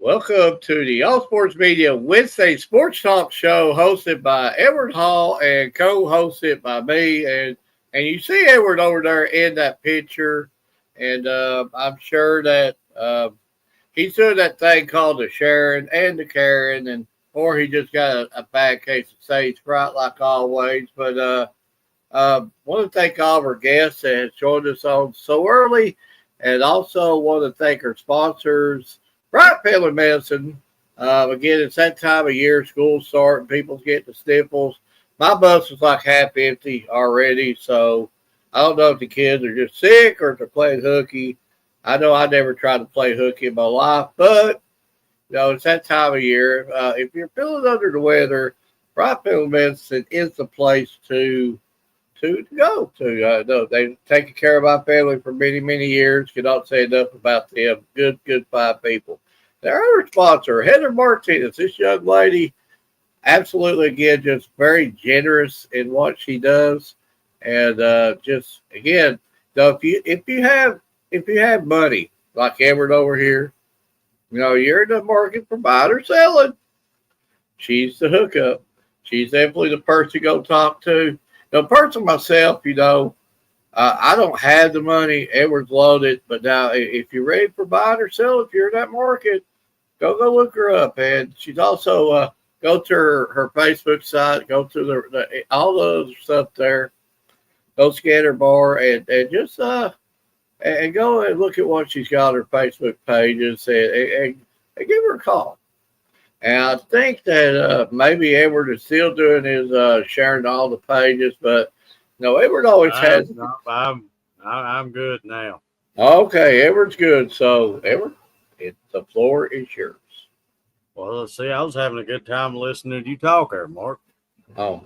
Welcome to the All Sports Media Wednesday Sports Talk Show, hosted by Edward Hall and co-hosted by me. And you see Edward over there in that picture, and I'm sure that he's doing that thing called the Sharon and the Karen, and or he just got a bad case of stage fright like always. But want to thank all of our guests that have joined us on so early, and also want to thank our sponsors. Bryant Family Medicine. Again, it's that time of year, school's starting, people's getting the sniffles. My bus is like half empty already, so I don't know if the kids are just sick or if they're playing hooky. I know I never tried to play hooky in my life, but it's that time of year. If you're feeling under the weather, Bryant Family Medicine is the place to go to. No, they've taken care of my family for many, many years. Cannot say enough about them. Good, fine people. Their other sponsor, Heather Martinez, this young lady, absolutely, again, just very generous in what she does. And just, again, so if you have money, like Edward over here, you're in the market for buying or selling, she's the hookup. She's definitely the person to go talk to. Person myself, I don't have the money. Edward's loaded. But now, if you're ready for buying or selling, if you're in that market, go look her up. And she's also, go to her Facebook site, go to all the other stuff there. Go scan her bar and just, and go and look at what she's got on her Facebook pages and give her a call. And I think that maybe Edward is still doing his sharing all the pages, but Edward always has. I'm good now. Okay, Edward's good. So Edward, the floor is yours. Well, let's see. I was having a good time listening to you talk there, Mark. Oh,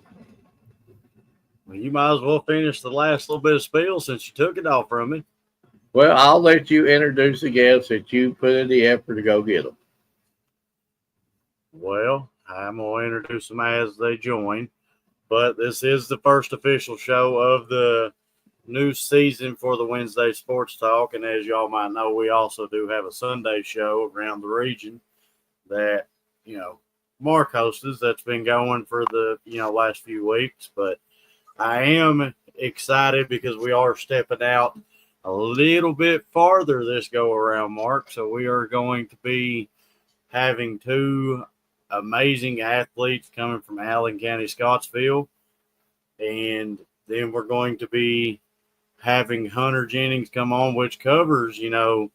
well, you might as well finish the last little bit of spiel since you took it off from me. Well, I'll let you introduce the guests that you put in the effort to go get them. Well, I'm going to introduce them as they join, but this is the first official show of the new season for the Wednesday Sports Talk, and as y'all might know, we also do have a Sunday show around the region that, Mark hosts that's been going for the, last few weeks, but I am excited because we are stepping out a little bit farther this go around, Mark, so we are going to be having two amazing athletes coming from Allen County, Scottsville. And then we're going to be having Hunter Jennings come on, which covers, the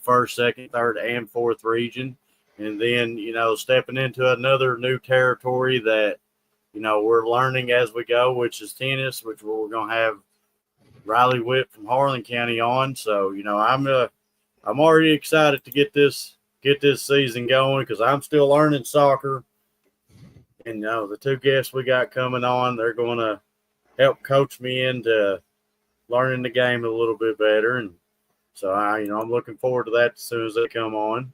first, second, third, and fourth region. And then, stepping into another new territory that, we're learning as we go, which is tennis, which we're going to have Riley Witt from Harlan County on. So, I'm already excited to get this season going because I'm still learning soccer. And the two guests we got coming on, they're going to help coach me into learning the game a little bit better. And so I'm looking forward to that as soon as they come on.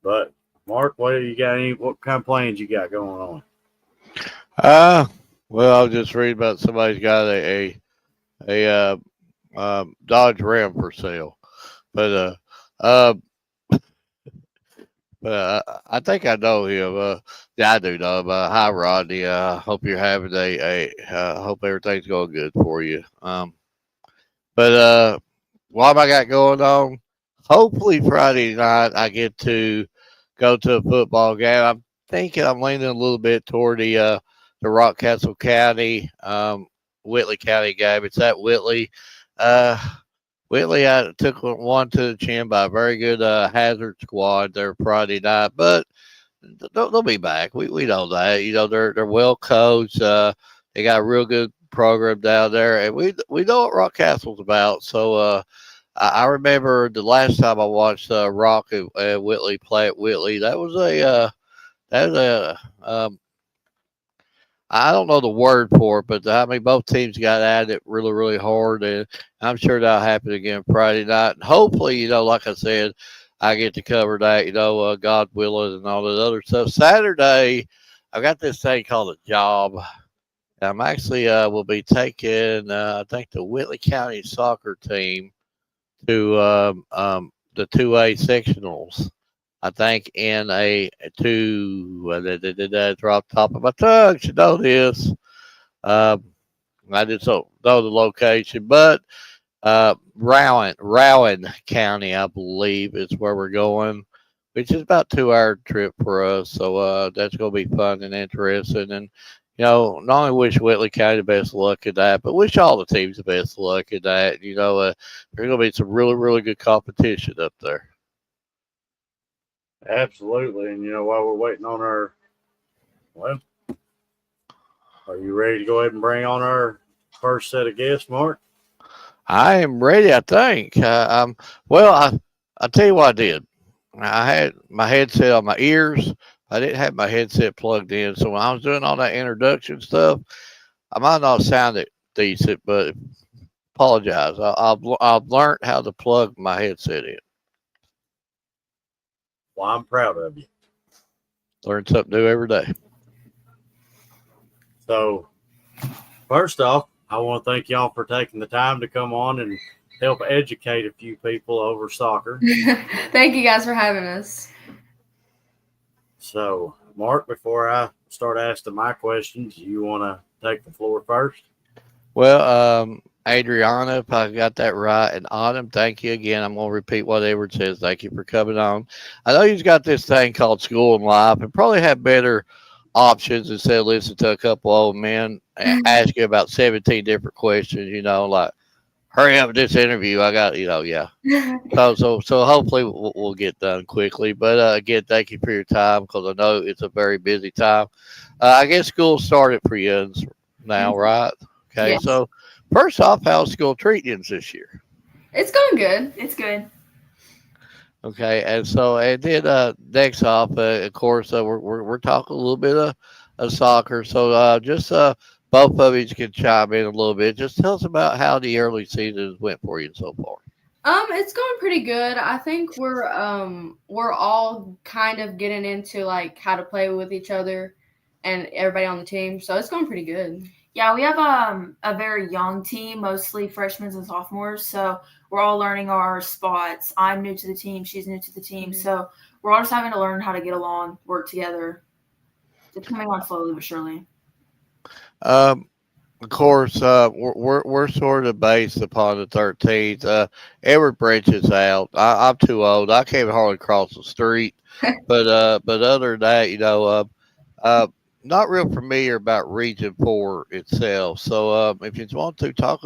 But Mark, what kind of plans you got going on? Well, I'll just read about somebody's got a Dodge Ram for sale, but I think I know him. Yeah, I do know him. Hi, Rodney. Hope you're having hope everything's going good for you. But what I got going on? Hopefully Friday night I get to go to a football game. I'm thinking I'm leaning a little bit toward the Rockcastle County, Whitley County game. It's at Whitley. Whitley, I took one to the chin by a very good Hazard squad there Friday night, but they'll be back. We know that. They're well coached. They got a real good program down there, and we know what Rockcastle's about. So I remember the last time I watched Rock and Whitley play at Whitley. That was I don't know the word for it, but both teams got at it really, really hard, and I'm sure that'll happen again Friday night. And hopefully, like I said, I get to cover that, God willing, and all that other stuff. Saturday, I've got this thing called a job. I'm actually will be taking, I think, the Whitley County soccer team the 2A sectionals. I think in a two. That's right off the top of my tongue. Should know this. Um, I just don't know the location, but Rowan County, I believe, is where we're going, which is about 2 hour trip for us. So that's going to be fun and interesting. And not only wish Whitley County the best of luck at that, but wish all the teams the best of luck at that. There's going to be some really, really good competition up there. Absolutely. And while we're waiting on well, are you ready to go ahead and bring on our first set of guests, Mark? I am ready, I think. I'll tell you what I did. I had my headset on my ears. I didn't have my headset plugged in. So when I was doing all that introduction stuff, I might not sound it decent, but apologize. I've learned how to plug my headset in. Well, I'm proud of you. Learn something new every day. So, first off, I want to thank y'all for taking the time to come on and help educate a few people over soccer. Thank you guys for having us. So, Mark, before I start asking my questions, you want to take the floor first? Well, Adriana, if I got that right, and Autumn, thank you again. I'm going to repeat what Edward says. Thank you for coming on. I know you've got this thing called School and Life and probably have better options instead of listening to a couple old men ask you about 17 different questions, like, hurry up with this interview. I got, yeah. So hopefully we'll get done quickly. But again, thank you for your time because I know it's a very busy time. I guess school started for you now, right? Okay, Yes. So first off, how's school treating you this year? It's going good. It's good. Okay, and then next off, of course, we're talking a little bit of soccer. So just both of you can chime in a little bit. Just tell us about how the early seasons went for you so far. It's going pretty good. I think we're all kind of getting into like how to play with each other and everybody on the team. So it's going pretty good. Yeah, we have a very young team, mostly freshmen and sophomores. So we're all learning our spots. I'm new to the team. She's new to the team. Mm-hmm. So we're all just having to learn how to get along, work together. It's coming on slowly but surely. Of course, we're sort of based upon the 13th. Edward Branch is out. I'm too old. I can't hardly cross the street. But other than that, not real familiar about Region 4 itself. So if you want to tell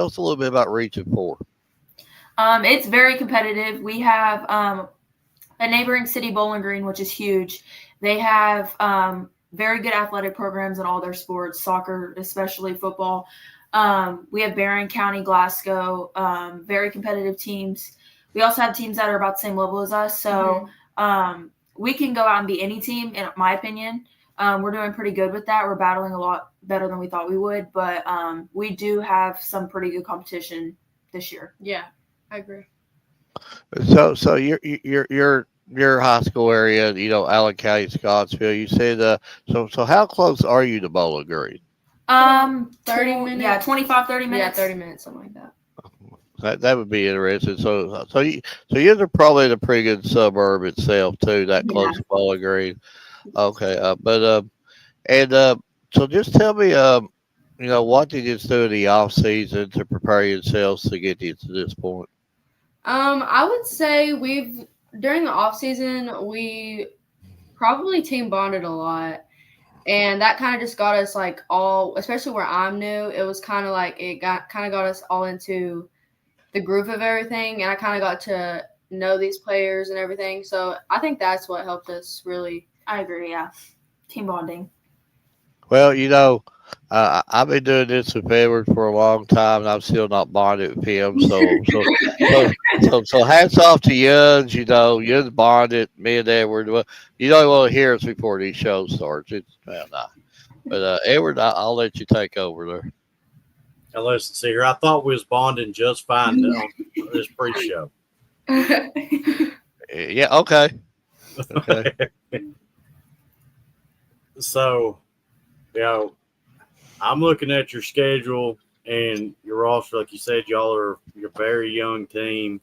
us a little bit about Region 4. It's very competitive. We have a neighboring city, Bowling Green, which is huge. They have very good athletic programs in all their sports, soccer, especially football. We have Barron County, Glasgow, very competitive teams. We also have teams that are about the same level as us. So we can go out and beat any team, in my opinion. We're doing pretty good with that. We're battling a lot better than we thought we would, but we do have some pretty good competition this year. Yeah, I agree. So your high school area, Allen County, Scottsville. You said so how close are you to Bowling Green? 30 minutes. Yeah, 25, 30 minutes. Yeah, 30 minutes, something like that. That would be interesting. So you're probably in a pretty good suburb itself too, that close to Bowling Green. Okay, so just tell me, what did you do in the off season to prepare yourselves to get you to this point? I would say during the off season we probably team bonded a lot, and that kind of just got us like all, especially where I'm new. It was kind of like it got us all into the groove of everything, and I kind of got to know these players and everything. So I think that's what helped us really. I agree. Yeah, team bonding. Well, I've been doing this with Edward for a long time, and I'm still not bonded with him. So hats off to Yuns. Yuns bonded. Me and Edward. Well, you don't want to hear us before these shows starts. But Edward, I'll let you take over there. Now listen, see here. I thought we was bonding just fine on this pre-show. Yeah. Okay. Okay. So, I'm looking at your schedule and your roster. Like you said, you're a very young team.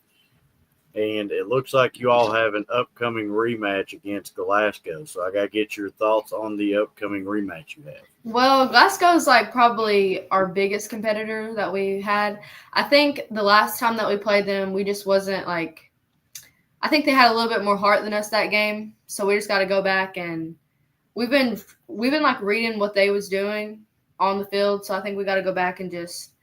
And it looks like you all have an upcoming rematch against Glasgow. So I got to get your thoughts on the upcoming rematch you have. Well, Glasgow's like probably our biggest competitor that we had. I think the last time that we played them, we just wasn't like. I think they had a little bit more heart than us that game, so we just got to go back and we've been like reading what they was doing on the field. So I think we got to go back and just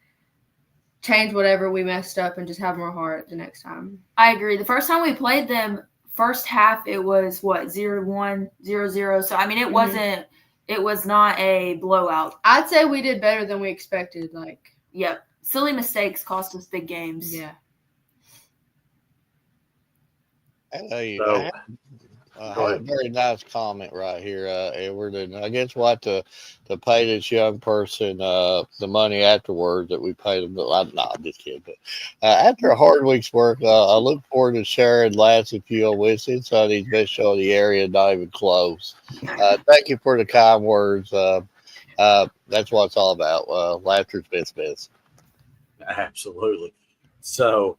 change whatever we messed up and just have more heart the next time. I agree. The first time we played them, first half it was 0-1, 0-0. So I mean, it was not a blowout. I'd say we did better than we expected. Like, yep, silly mistakes cost us big games. Yeah. I have a very nice comment right here, Edward, and I guess we'll have to pay this young person the money afterwards that we paid them. No, I'm just kidding. But after a hard week's work, I look forward to sharing laughs with you on Wednesday. Sunday's best show in the area, not even close. Thank you for the kind words. That's what it's all about. Laughter's best. Absolutely. So,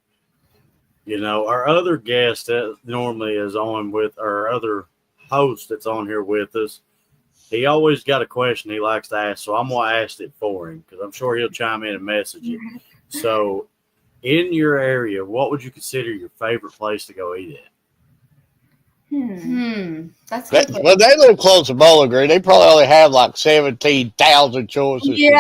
our other guest that normally is on with our other host that's on here with us, he always got a question he likes to ask. So I'm going to ask it for him because I'm sure he'll chime in and message you. So in your area, what would you consider your favorite place to go eat at? That's good. Well, they live close to Bowling Green. They probably only have like 17,000 choices. Yeah.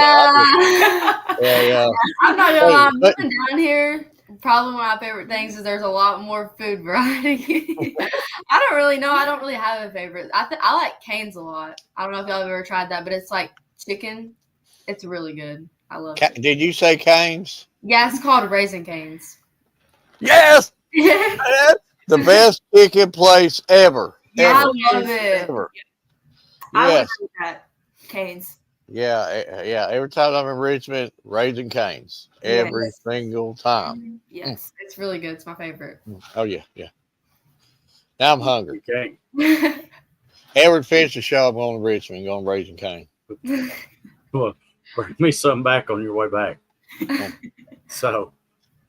Yeah. I'm not gonna lie. Living down here, probably one of my favorite things is there's a lot more food variety. I don't really know. I don't really have a favorite. I like Cane's a lot. I don't know if y'all have ever tried that, but it's like chicken. It's really good. I love it. Did you say Cane's? Yeah, it's called Raisin Cane's. Yes. The best chicken place ever. Yeah, ever. I love it. Ever. I would Yes. do that. Cane's. Yeah. Every time I'm in Richmond, Raising Cane's. Every single time. Yes. It's really good. It's my favorite. Oh, yeah. Now I'm hungry. Okay. Edward finished the show. I'm going to Richmond, going to Raising Cane. Well, bring me something back on your way back. So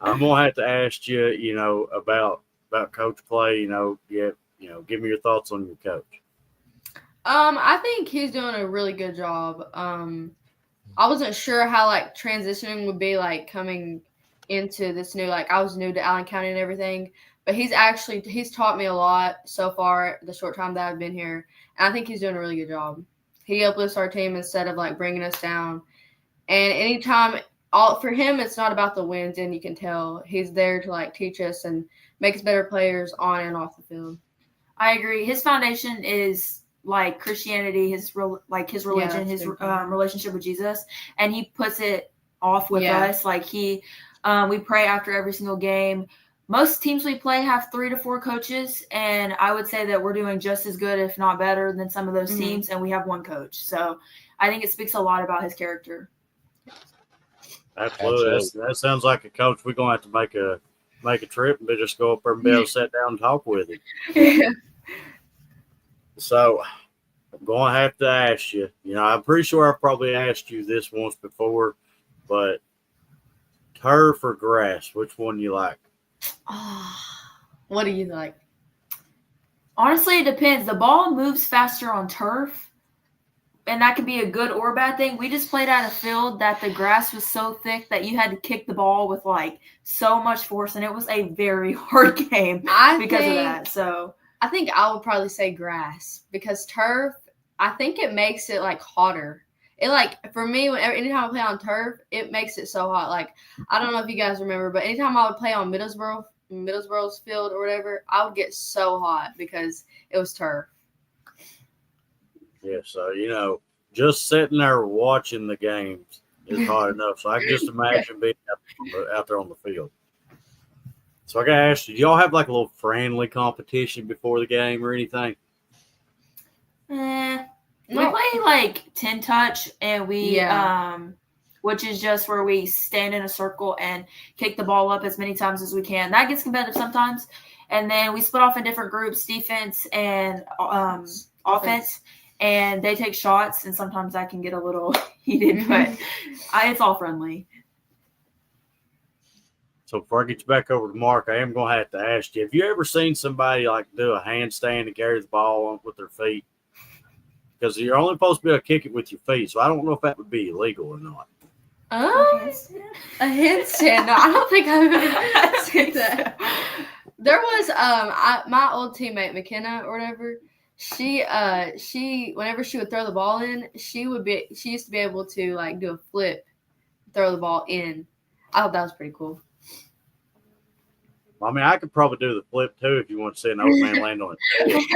I'm going to have to ask you, about coach play, give me your thoughts on your coach. I think he's doing a really good job. I wasn't sure how like transitioning would be like coming into this new, like I was new to Allen County and everything, but he's taught me a lot so far the short time that I've been here, and I think he's doing a really good job. He uplifts our team instead of like bringing us down. And anytime, for him, it's not about the wins, and you can tell he's there to like teach us and make us better players on and off the field. I agree. His foundation is like Christianity, his religion, his relationship with Jesus, and he puts it off with us. Like we pray after every single game. Most teams we play have 3 to 4 coaches, and I would say that we're doing just as good, if not better, than some of those teams, and we have one coach. So I think it speaks a lot about his character. Absolutely. That sounds like a coach we're going to have to make a trip and just go up there and be able to sit down and talk with him. Yeah. So I'm going to have to ask you, I'm pretty sure I've probably asked you this once before, but turf or grass, which one you like? What do you like? Honestly, it depends. The ball moves faster on turf, and that could be a good or bad thing. We just played at a field that the grass was so thick that you had to kick the ball with like so much force, and it was a very hard game because of that. So I think I would probably say grass because turf, I think it makes it like hotter. It like, for me, anytime I play on turf, it makes it so hot. Like, I don't know if you guys remember, but anytime I would play on Middlesbrough's field or whatever, I would get so hot because it was turf. Yeah, so, just sitting there watching the games is hard enough. So I can just imagine being out there on the field. So I got to ask you, do y'all have like a little friendly competition before the game or anything? We play like 10 touch, and which is just where we stand in a circle and kick the ball up as many times as we can. That gets competitive sometimes. And then we split off in different groups, defense and offense, and they take shots, and sometimes that can get a little heated, but it's all friendly. So before I get you back over to Mark, I am going to have to ask you, have you ever seen somebody like do a handstand and carry the ball with their feet? Because you're only supposed to be able to kick it with your feet, so I don't know if that would be illegal or not. A handstand? No, I don't think I've ever seen that. There was my old teammate McKenna or whatever. She whenever she would throw the ball in, she used to be able to like do a flip, throw the ball in. I thought that was pretty cool. I mean, I could probably do the flip too if you want to see an old man land on it. That's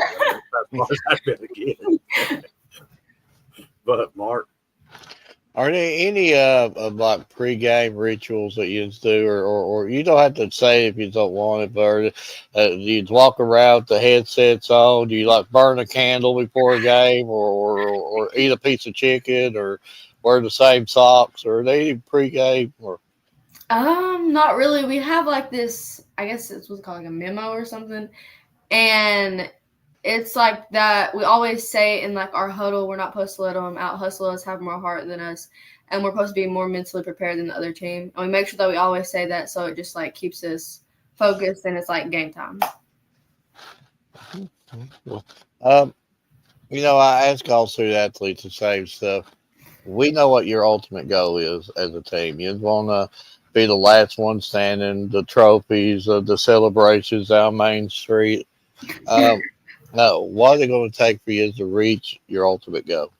as far as I've been again. But Mark, are there any like pregame rituals that you do, or you don't have to say if you don't want it, but do you walk around with the headsets on? Do you like burn a candle before a game, or eat a piece of chicken, or wear the same socks, or are they any pregame or? Not really. We have like this, I guess it's what's called like a memo or something. And it's like that we always say in like our huddle, we're not supposed to let them out hustle us, have more heart than us. And we're supposed to be more mentally prepared than the other team. And we make sure that we always say that so it just like keeps us focused and it's like game time. I ask all student athletes the same stuff. We know what your ultimate goal is as a team. You want to be the last one standing, the trophies, the celebrations down Main Street. No, what is it going to take for you to reach your ultimate goal?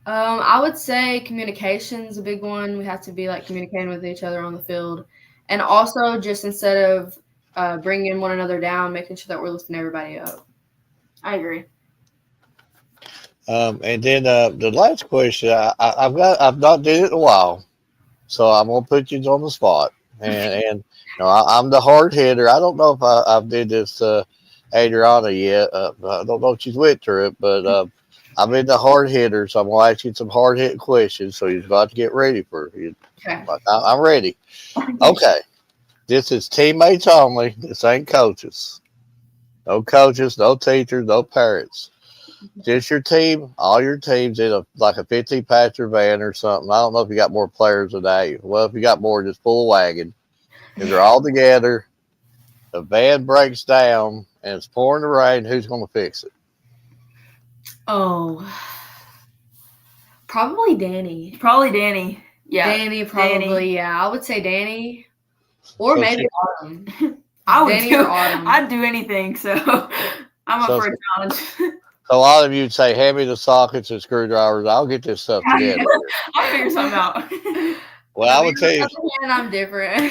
I would say communication is a big one. We have to be like communicating with each other on the field. And also just instead of bringing one another down, making sure that we're lifting everybody up. I agree. And then the last question, I've not did it in a while, so I'm gonna put you on the spot. And I'm the hard hitter. I don't know if I've did this to Adriana yet. I don't know if she's went through it, but I'm in the hard hitter, so I'm gonna ask you some hard hitting questions. So you've got to get ready for it. Okay. I'm ready. Okay. This is teammates only. This ain't coaches. No coaches, no teachers, no parents. Just your team, all your teams in a 50-passenger van or something. I don't know if you got more players than that. Well, if you got more, just pull a wagon. If they're all together, the van breaks down and it's pouring the rain, who's going to fix it? Oh, probably Danny. Yeah. Danny, probably. Danny. Yeah, I would say Danny. Or so maybe Autumn. Danny or Autumn. I'd do anything, so I'm up for a challenge. So a lot of you'd say, hand me the sockets and screwdrivers. I'll get this stuff together. I'll figure something out. Well, I would tell you. I'm different.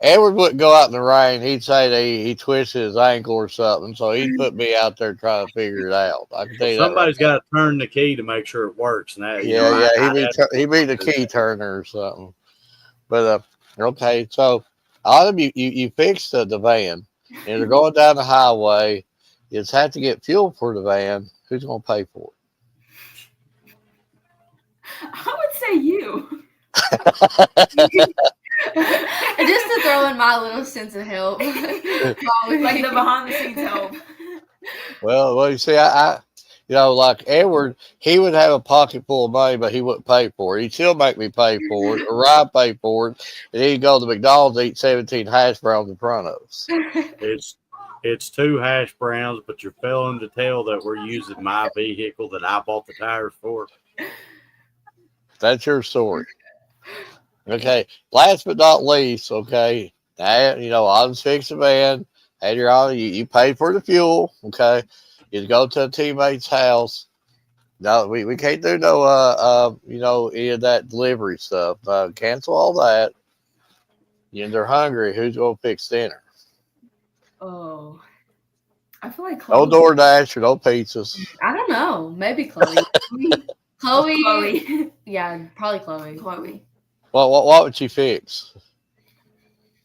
Edward wouldn't go out in the rain. He'd say that he twisted his ankle or something. So he'd put me out there trying to figure it out. I can tell you somebody's got to turn the key to make sure it works. Now, he'd be the key turner or something. But okay, so all of you fixed the van, and they're going down the highway. You just have to get fuel for the van. Who's going to pay for it? I would say you. Just to throw in my little sense of help. Like the behind the scenes help. Well, you see, I like Edward, he would have a pocket full of money, but he wouldn't pay for it. He'd still make me pay for it, or I pay for it, and he'd go to McDonald's and eat 17 hash browns in front of us. It's 2 hash browns, but you're failing to tell that we're using my vehicle that I bought the tires for. That's your story. Okay. Last but not least, okay. I'll just fix the van. Adriana, you pay for the fuel. Okay. You go to a teammate's house. No, we can't do no any of that delivery stuff. Cancel all that. They're hungry. Who's gonna fix dinner? Oh, I feel like Chloe. No DoorDash or no pizzas. I don't know. Maybe Chloe. Chloe. Yeah, probably Chloe. Well, what would she fix?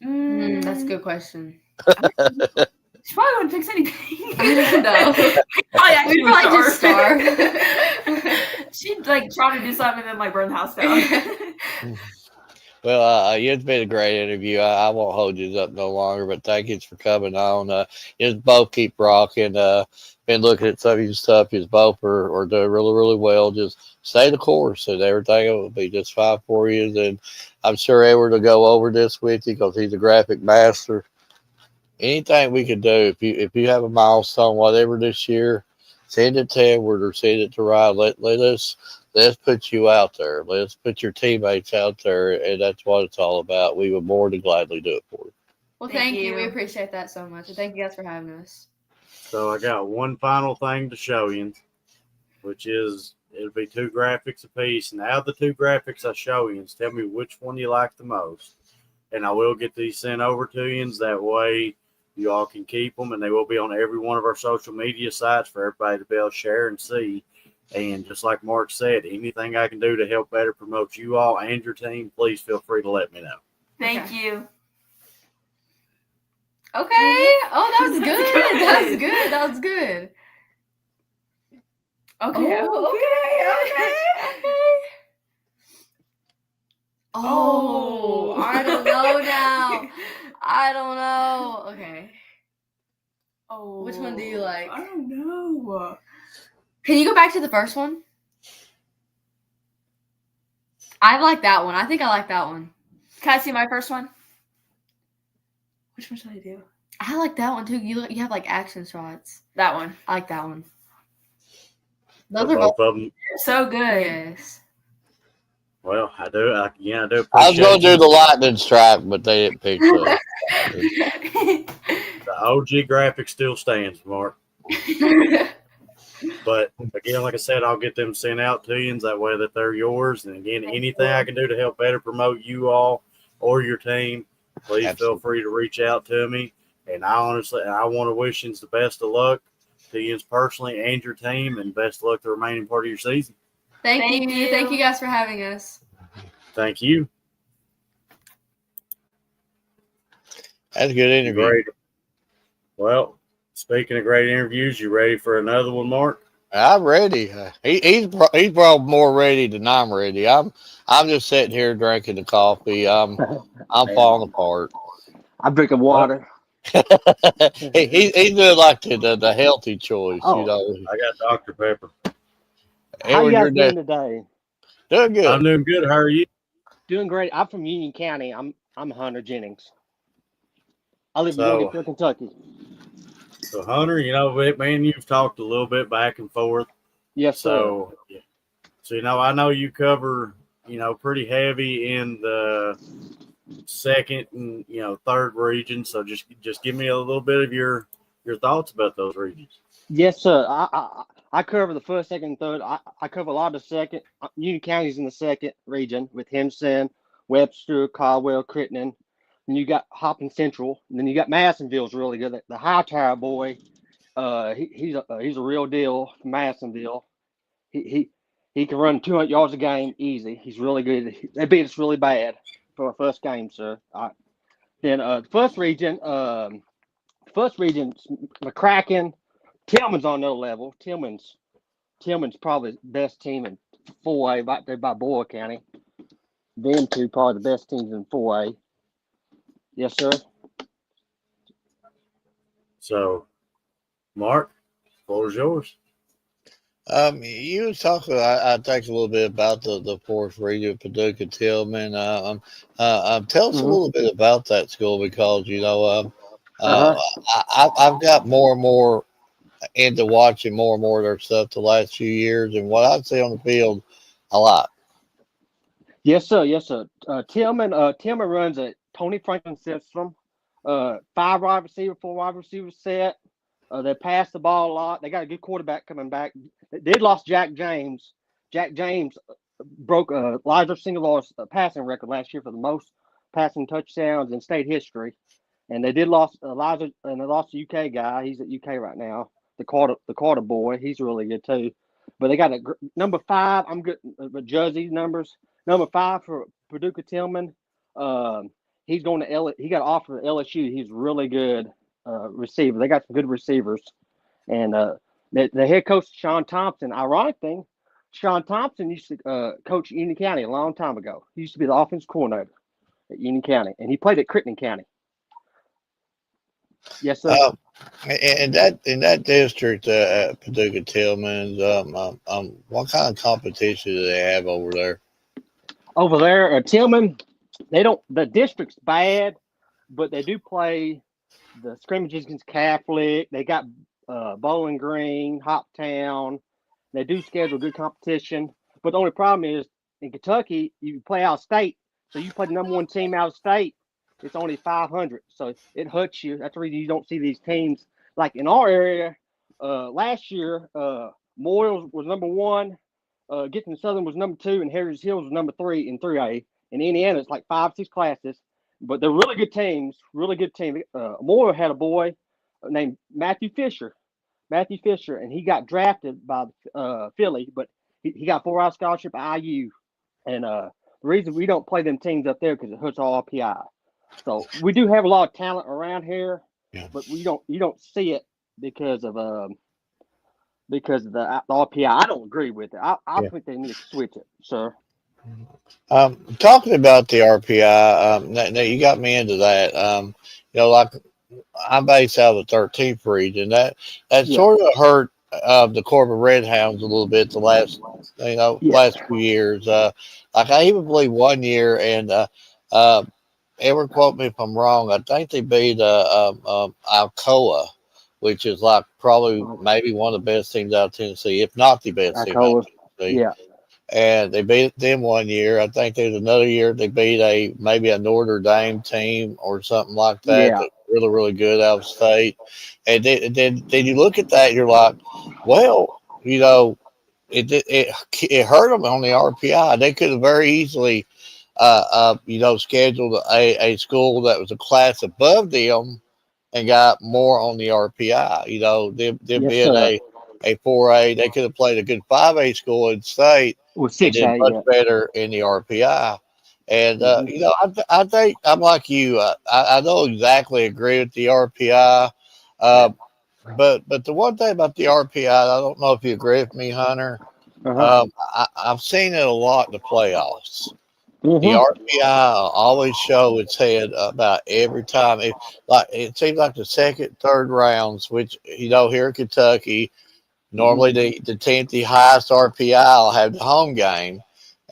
That's a good question. She probably wouldn't fix anything. No. We'd probably just starve. She'd try to do something and then burn the house down. Well, it's been a great interview. I won't hold you up no longer, but thank you for coming on. Just both keep rocking. Been looking at some of your stuff. You both are doing really, really well. Just stay the course, and everything will be just fine for you. And I'm sure Edward will go over this with you because he's a graphic master. Anything we can do, if you have a milestone, whatever this year, send it to Edward or send it to Ryan. Let's put you out there. Let's put your teammates out there, and that's what it's all about. We would more than gladly do it for you. Well, thank you. We appreciate that so much. And thank you guys for having us. So I got one final thing to show you, which is it'll be 2 graphics apiece. And out of the 2 graphics I show you, tell me which one you like the most. And I will get these sent over to you. That way you all can keep them, and they will be on every one of our social media sites for everybody to be able to share and see. And just like Mark said, anything I can do to help better promote you all and your team, please feel free to let me know. Thank you. Okay. Oh, that was good. That was good. That was good. Okay. Okay. Oh, I don't know now. I don't know. Okay. Oh. Which one do you like? I don't know. Can you go back to the first one? I like that one. I think I like that one. Can I see my first one? Which one should I do? I like that one too. You have like action shots. That one. I like that one. So Those are both of them. So good. Yes. Well, I do. I do. I was going to do the lightning strike, but they didn't pick up. The OG graphic still stands, Mark. But again, like I said, I'll get them sent out to you, and that way that they're yours. And again, anything I can do to help better promote you all or your team, please feel free to reach out to me. And I want to wish you the best of luck to you personally and your team, and best of luck the remaining part of your season. Thank you. Thank you guys for having us. Thank you. That's a good interview. Great. Well, speaking of great interviews, you ready for another one, Mark? I'm ready. He's probably more ready than I'm ready. I'm just sitting here drinking the coffee. I'm falling apart. I'm drinking water. He's doing like the healthy choice, you know. I got Dr. Pepper. How you guys doing today? Doing good. I'm doing good. How are you? Doing great. I'm from Union County. I'm Hunter Jennings. I live in Williamsville, Kentucky. So Hunter, you know, me and you've talked a little bit back and forth. Yes, so, sir. So you know, I know you cover, you know, pretty heavy in the second and third region. So just give me a little bit of your thoughts about those regions. Yes, sir. I cover the first, second, and third. I cover a lot of the second. Union County's in the second region with Henson, Webster, Caldwell, Crittenden. And you got Hoppin Central, and then you got Madisonville's really good. The Hightower boy, he's a real deal from Madisonville. He can run 200 yards a game easy. He's really good. They beat us really bad for our first game, sir. Then the first region, McCracken, Tillman's on another level. Tillman's probably the best team in 4A, right there by Boyle County. Them two probably the best teams in 4A. Yes, sir. So, Mark, the floor is yours. You was talking, I think, a little bit about the fourth region, Paducah Tillman. Tell us a little bit about that school because I've got more and more into watching more and more of their stuff the last few years, and what I see on the field, a lot. Yes, sir. Yes, sir. Tillman runs a Tony Franklin system. 5 wide receiver, 4 wide receiver set. They pass the ball a lot. They got a good quarterback coming back. They did lost Jack James. Jack James broke Elijah Singelar's passing record last year for the most passing touchdowns in state history. And they did lost Elijah, and they lost the UK guy. He's at UK right now. The Carter boy. He's really good too. But they got a number 5. I'm good with Jersey's numbers. Number 5 for Paducah Tillman. He's going to he got offered to LSU. He's really good receiver. They got some good receivers. And the head coach, Sean Thompson, ironic thing, Sean Thompson used to coach Union County a long time ago. He used to be the offensive coordinator. at Union County, and he played at Crittenden County. Yes, sir. In that district, Paducah Tillman's, what kind of competition do they have over there? Over there, Tillman, they don't. The district's bad, but they do play the scrimmages against Catholic. They got Bowling Green, Hoptown. They do schedule good competition, but the only problem is in Kentucky, you play out of state, so you play the number one team out of state. It's only 500, so it hurts you. That's the reason you don't see these teams like in our area. Last year, Moyles was number one, Gibson Southern was number two, and Heritage Hills was number three in 3A. In Indiana, it's like 5-6 classes, but they're really good teams. Really good team. Moore had a boy named Matthew Fisher, and he got drafted by Philly, but he got 4-hour scholarship at IU. And the reason we don't play them teams up there because it hurts our RPI. So we do have a lot of talent around here, but you don't see it because of the RPI. I don't agree with it. I think they need to switch it, sir. Talking about the RPI, now you got me into that. Like I'm based out of the 13th region. That sort of hurt the Corbin Red Hounds a little bit the last few years. Like I even believe 1 year, and Edward, quote me if I'm wrong, I think they beat Alcoa, which is like probably maybe one of the best teams out of Tennessee, if not the best team out of Tennessee. Yeah. And they beat them 1 year. I think there's another year they beat maybe a Notre Dame team or something like that. Yeah. That's really, really good out of state. And then you look at that, you're like, well, it hurt them on the RPI. They could have very easily, scheduled a school that was a class above them and got more on the RPI. Them being a 4A, they could have played a good 5A school in state and did much better in the RPI. And I think I'm like you. I don't exactly agree with the RPI, but the one thing about the RPI, I don't know if you agree with me, Hunter. I've seen it a lot in the playoffs. The RPI always show its head about every time. It seems like the second, third rounds, which here in Kentucky, normally the team the highest RPI will have the home game,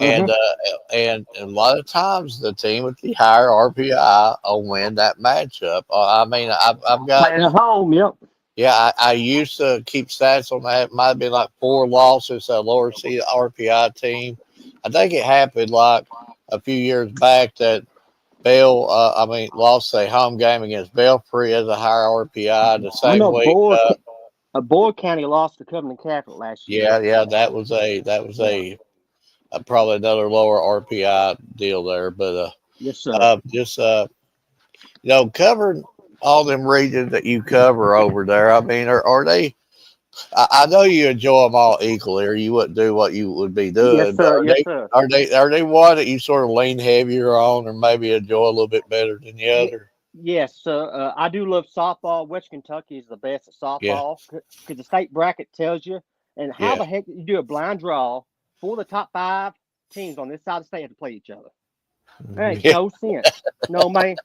and a lot of times the team with the higher RPI will win that matchup. I've got at home. Yep. Yeah, I used to keep stats on that. It might have been like 4 losses to a lower seed RPI team. I think it happened like a few years back that Bell, lost a home game against Belfry as a higher RPI the same week. Boyd County lost to Covenant Catholic last year. Yeah, that was a probably another lower RPI deal there, but yes, sir. Covering all them regions that you cover over there. I mean, are they? I know you enjoy them all equally, or you wouldn't do what you would be doing. Yes, sir. Yes, sir. Are they one that you sort of lean heavier on, or maybe enjoy a little bit better than the other? Yes, sir. I do love softball. West Kentucky is the best at softball because the state bracket tells you. And how the heck you do a blind draw? 4 of the top 5 teams on this side of the state have to play each other. That makes no sense. No, man.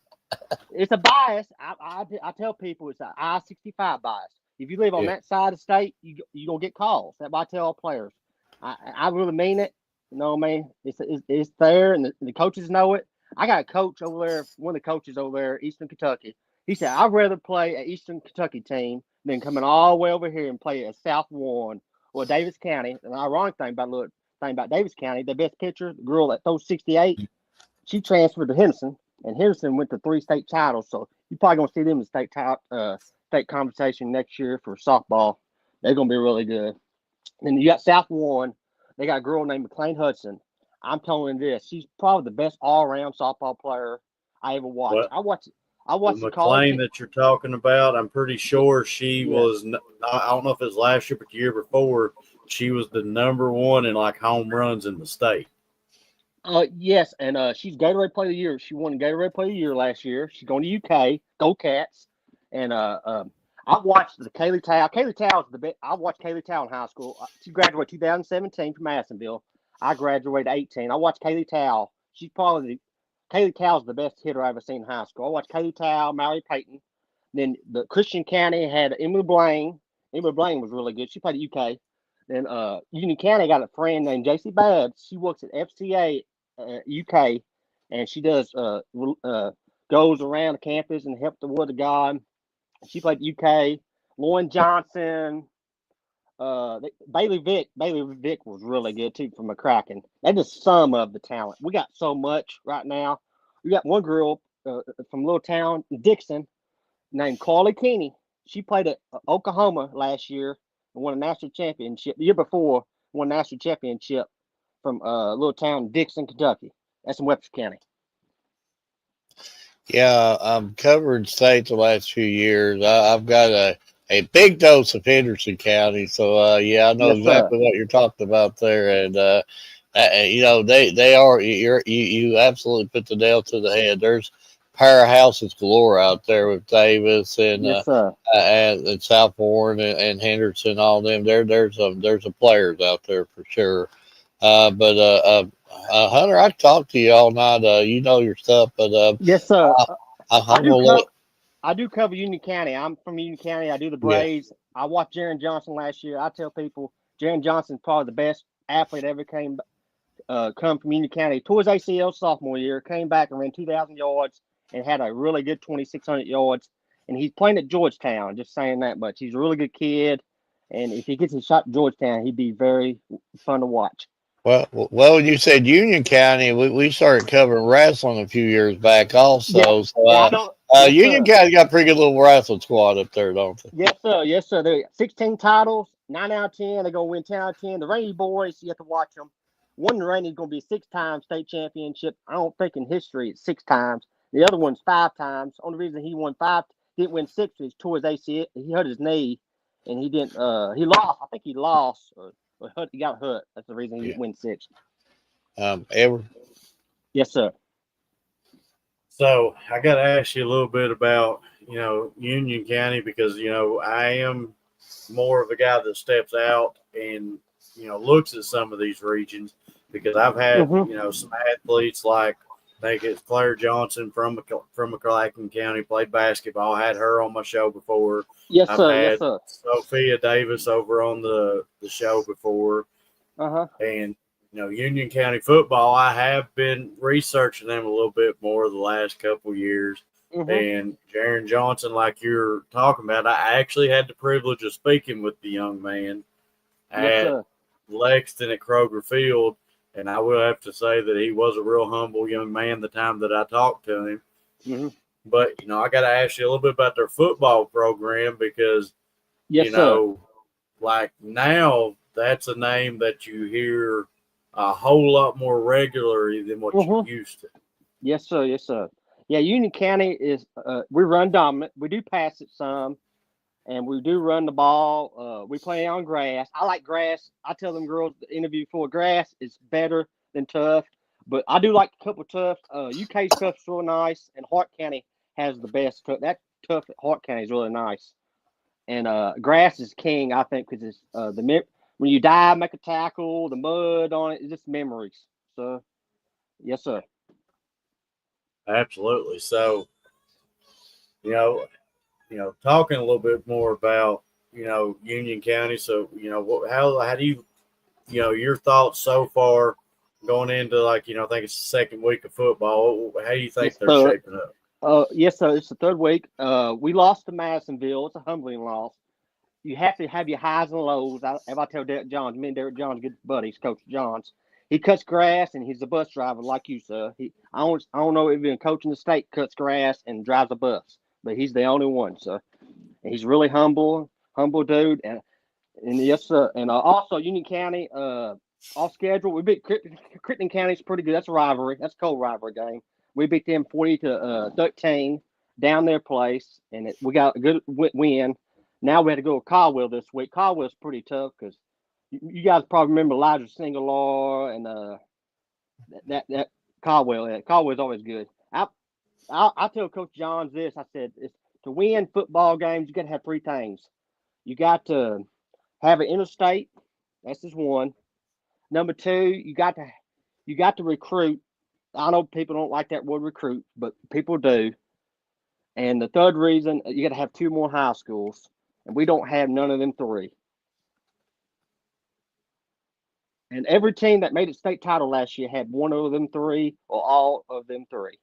It's a bias. I tell people it's an I-65 bias. If you live on that side of the state, you're going to get calls. That's what I tell all players. I really mean it. Man. It's there, and the coaches know it. I got a coach over there, one of the coaches over there, Eastern Kentucky. He said, I'd rather play an Eastern Kentucky team than coming all the way over here and play at South Warren or Davis County. And the ironic thing about Davis County, the best pitcher, the girl that throws 68, she transferred to Henderson, and Henderson went to 3 state titles. So you're probably going to see them in state conversation next year for softball. They're going to be really good. And then you got South Warren. They got a girl named McLean Hudson. I'm telling you this, she's probably the best all-around softball player I ever watched. I watched the McLean that you're talking about. I'm pretty sure she was. I don't know if it was last year, but the year before, she was the number 1 in like home runs in the state. Yes, and she's Gatorade Player of the Year. She won Gatorade Player of the Year last year. She's going to UK. Go Cats! And I watched the Kaylee Tao. Kaylee Tao is the best. I watched Kaylee Tao in high school. She graduated 2017 from Madisonville. I graduated 18. I watched Kaylee Tao. Kaylee Tow's the best hitter I ever seen in high school. I watched Kaylee Tow, Mallory Payton. Then the Christian County had Emily Blaine. Emily Blaine was really good. She played at UK. Then Union County got a friend named JC Babs. She works at FCA UK, and she does goes around the campus and help the Word of God. She played UK. Lauren Johnson. Bailey Vick was really good too from McCracken. That is some of the talent. We got so much right now. We got one girl from a little town, Dixon, named Carly Keeney. She played at Oklahoma last year and won a national championship. The year before, won a national championship from a little town, Dixon, Kentucky. That's in Webster County. Yeah, I'm covering state the last few years. I've got a big dose of Henderson County, so yeah, I know Yes, sir. exactly what you're talking about there. And you know, they are you absolutely put the nail to the head. There's powerhouses galore out there with Davis Yes, sir. and South Warren and Henderson, all them. There's some players out there for sure. But Hunter, I talked to you all night. You know your stuff, but Yes, sir. I'm gonna let. I do cover Union County. I'm from Union County. I do the Yeah. Braves. I watched Jaron Johnson last year. I tell people Jaron Johnson's probably the best athlete ever come from Union County. Tore his ACL sophomore year, came back and ran 2,000 yards and had a really good 2,600 yards. And he's playing at Georgetown. Just saying that much. He's a really good kid, and if he gets his shot at Georgetown, he'd be very fun to watch. Well, you said Union County. We started covering wrestling a few years back, also. Yeah, So I don't. Yes, Union sir. County got a pretty good little wrestling squad up there, don't they? Yes, sir. Yes, sir. They 16 titles, 9 out of 10. They're going to win 10 out of 10. The Rainy Boys, you have to watch them. One Rainy is going to be a 6-time state championship. I don't think in history it's 6 times. The other one's 5 times. Only reason he won 5, didn't win 6 is he tore his ACL. He hurt his knee, and he didn't. He lost. I think he lost or he got hurt. That's the reason he didn't win 6. Edward. Yes, sir. So I got to ask you a little bit about, Union County, because, I am more of a guy that steps out and, looks at some of these regions, because I've had, some athletes like, I think it's Claire Johnson from McCracken County, played basketball. I had her on my show before. Yes, I've sir. had Yes, sir. Sophia Davis over on the show before. And Union County football, I have been researching them a little bit more the last couple of years. And Jaron Johnson, like you're talking about, I actually had the privilege of speaking with the young man at Lexington at Kroger Field. And I will have to say that he was a real humble young man the time that I talked to him. But, I got to ask you a little bit about their football program, because, like now that's a name that you hear a whole lot more regularly than what you used to. Yes, sir. Yes, sir. Yeah, Union County is we run dominant. We do pass it some, and we do run the ball. We play on grass. I like grass. I tell them girls to interview for grass is better than tough, but I do like a couple tough. UK's tough's real nice, and Hart County has the best tough. That tough at Hart County is really nice, and grass is king. I think because it's when you dive, make a tackle, the mud on it, it's just memories. So, yes, sir. Absolutely. So, talking a little bit more about, Union County. So, how do you, your thoughts so far going into I think it's the second week of football. How do you think they're shaping up? Yes, sir. It's the third week. We lost to Madisonville. It's a humbling loss. You have to have your highs and lows. If I tell Derek Johns, me and Derek Johns, good buddies, Coach Johns. He cuts grass, and he's a bus driver like you, sir. I don't know if even coaching the state cuts grass and drives a bus, but he's the only one, sir. And he's really humble dude. And yes, sir. And also Union County, off schedule. We beat Crittenden County's pretty good. That's a rivalry. That's a cold rivalry game. We beat them 40-13 down their place, and we got a good win. Now we had to go with Caldwell this week. Caldwell's pretty tough because you guys probably remember Elijah Singelaw and that Caldwell. Caldwell's always good. I tell Coach Johns this. I said, to win football games, you got to have 3 things. You got to have an interstate. That's just one. Number 2, you got to recruit I know people don't like that word recruit, but people do. And the third reason, you got to have 2 more high schools, and we don't have none of them 3. And every team that made a state title last year had one of them 3 or all of them 3.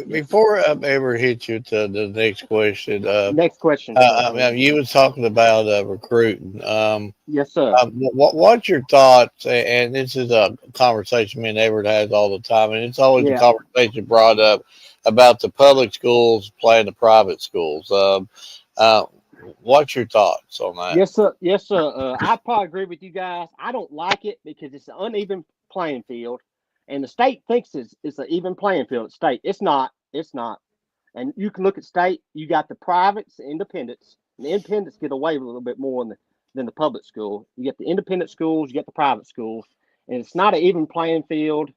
Before I ever hit you to the next question, Next question. you was talking about recruiting. Yes, sir. What's your thoughts? And this is a conversation me and Edward has all the time, and it's always a conversation brought up about the public schools playing the private schools. What's your thoughts on that? Yes, sir. Yes, sir. I probably agree with you guys. I don't like it because it's an uneven playing field, and the state thinks it's an even playing field at state. It's not. It's not. And you can look at state. You got the privates, the independents. And the independents get away with a little bit more than the public school. You get the independent schools. You get the private schools, and it's not an even playing field.